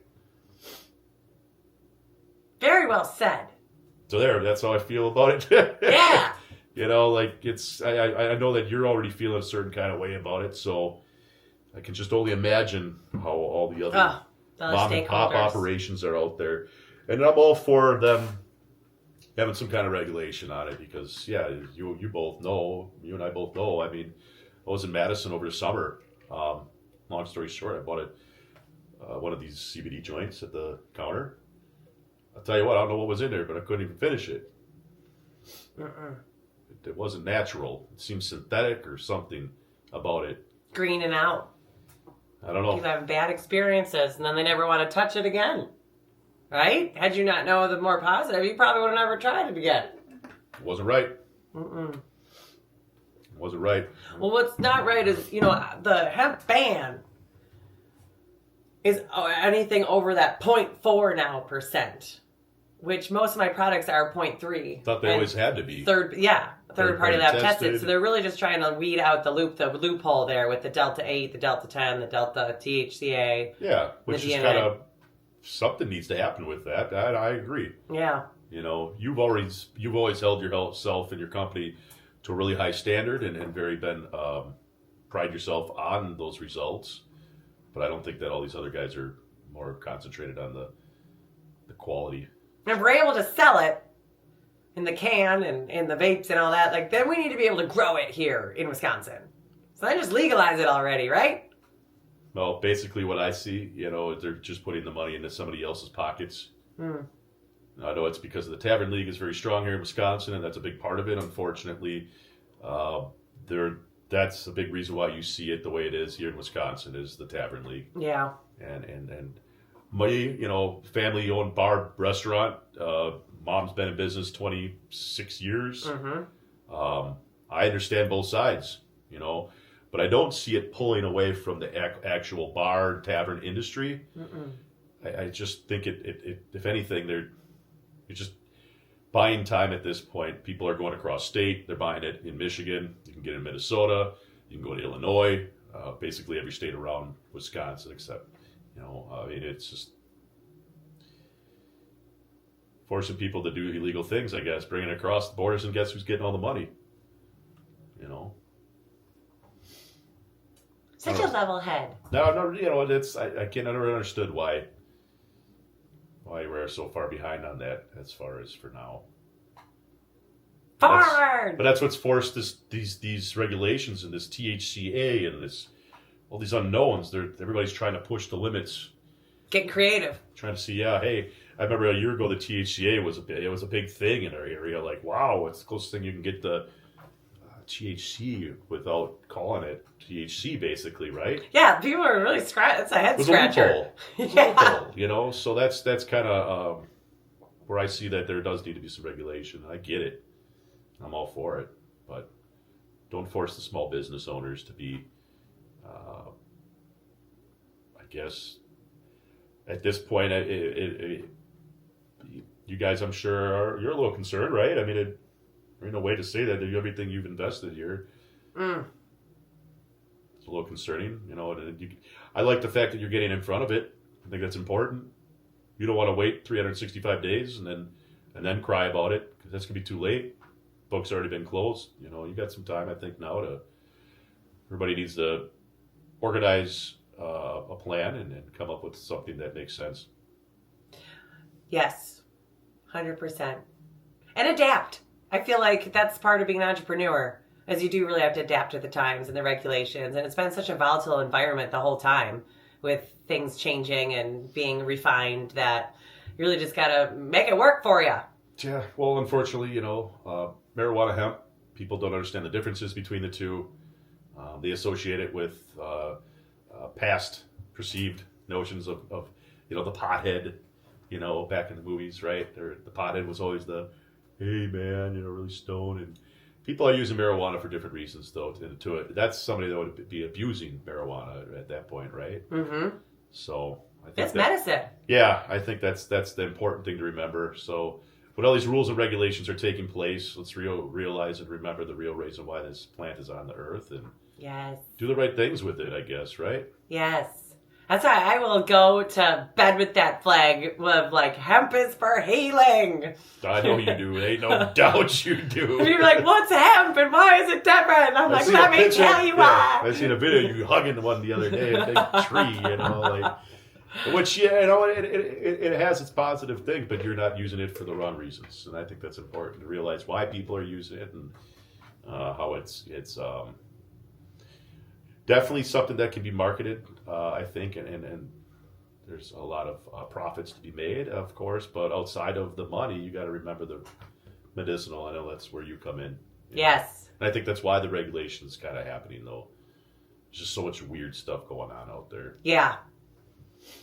Very well said. So that's how I feel about it. Yeah. I know that you're already feeling a certain kind of way about it, so I can just only imagine how all the other mom and pop operations are out there. And I'm all for them having some kind of regulation on it because, yeah, you both know, you and I both know. I mean, I was in Madison over the summer. Long story short, I bought one of these CBD joints at the counter. I'll tell you what, I don't know what was in there, but I couldn't even finish it. It wasn't natural. It seemed synthetic or something about it. Greening out. I don't know. People have bad experiences, and then they never want to touch it again. Right? Had you not known the more positive, you probably would have never tried it again. It wasn't right. It wasn't right. Well, what's not right is, the hemp ban is anything over that 0.4 now %, which most of my products are 0.3. Thought they always had to be. Third party lab tested. So they're really just trying to weed out the loophole there with the Delta 8, the Delta 10, the Delta THCA. Yeah, which is kind of something needs to happen with that. I agree. Yeah. You've always held yourself and your company to a really high standard and very pride yourself on those results. But I don't think that all these other guys are more concentrated on the quality. And if we're able to sell it in the can and in the vapes and all that, then we need to be able to grow it here in Wisconsin. So then just legalize it already, right? Well, basically what I see, they're just putting the money into somebody else's pockets. I know it's because the Tavern League is very strong here in Wisconsin, and that's a big part of it. Unfortunately, that's a big reason why you see it the way it is here in Wisconsin is the Tavern League. Yeah. And my, family-owned bar restaurant. Mom's been in business 26 years. I understand both sides, but I don't see it pulling away from the actual bar tavern industry. I just think it if anything, you're just buying time at this point. People are going across state. They're buying it in Michigan. You can get it in Minnesota. You can go to Illinois. Basically every state around Wisconsin except, it's just forcing people to do illegal things, I guess, bringing it across the borders, and guess who's getting all the money? Such a level head. No, I can't never understood why we're so far behind on that as far as for now. Forward! But that's what's forced these regulations and this THCA and all these unknowns. Everybody's trying to push the limits. Get creative. Trying to see, hey, I remember a year ago the THCA was a big thing in our area. Like, wow, it's the closest thing you can get to THC without calling it THC, basically, right? Yeah, people are really scratching. It's a head scratcher. Loophole, So that's kind of where I see that there does need to be some regulation. I get it. I'm all for it, but don't force the small business owners to be. I guess at this point, you guys, I'm sure, you're a little concerned, right? I mean, there's no way to say that everything you've invested here. It's a little concerning, I like the fact that you're getting in front of it. I think that's important. You don't want to wait 365 days and then cry about it because that's gonna be too late. Book's already been closed. You got some time, I think, now everybody needs to organize a plan and come up with something that makes sense. Yes, 100%. And adapt. I feel like that's part of being an entrepreneur, as you do really have to adapt to the times and the regulations. And it's been such a volatile environment the whole time with things changing and being refined that you really just got to make it work for you. Yeah, well, unfortunately, marijuana, hemp, people don't understand the differences between the two. They associate it with past perceived notions of the pothead, back in the movies, right? The pothead was always the, hey man, really stoned. And people are using marijuana for different reasons, though. To it, that's somebody that would be abusing marijuana at that point, right? So I think it's medicine. Yeah, I think that's the important thing to remember. So when all these rules and regulations are taking place, let's realize and remember the real reason why this plant is on the earth and do the right things with it, I guess, right? Yes. That's why I will go to bed with that flag with hemp is for healing. I know you do. Ain't no doubt you do. And you're like, what's hemp and why is it different? I'm like, let me tell you why. I seen a video of you hugging one the other day, a big tree, Which, yeah, you know, it has its positive things, but you're not using it for the wrong reasons. And I think that's important to realize why people are using it and how it's definitely something that can be marketed, I think, and there's a lot of profits to be made, of course, but outside of the money, you got to remember the medicinal. I know that's where you come in. Yes. And I think that's why the regulation is kind of happening, though. There's just so much weird stuff going on out there. Yeah.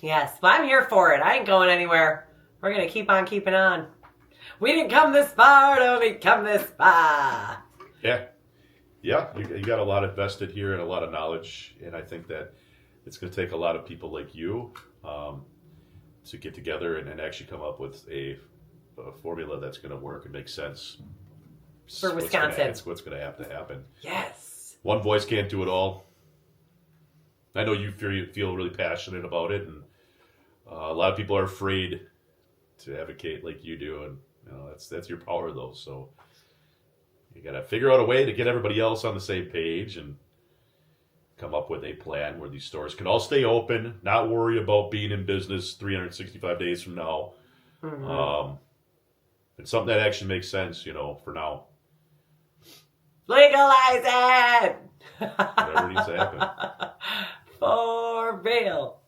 Yes. Well, I'm here for it. I ain't going anywhere. We're going to keep on keeping on. We didn't come this far to become this far. Yeah. Yeah. You got a lot invested here and a lot of knowledge. And I think that it's going to take a lot of people like you to get together and actually come up with a formula that's going to work and make sense. For Wisconsin. It's what's going to have to happen. Yes. One voice can't do it all. I know you feel really passionate about it, and a lot of people are afraid to advocate like you do, and you know that's your power, though. So you got to figure out a way to get everybody else on the same page and come up with a plan where these stores can all stay open, not worry about being in business 365 days from now. Mm-hmm. It's something that actually makes sense, you know, for now. Legalize it! Whatever needs to happen. For real.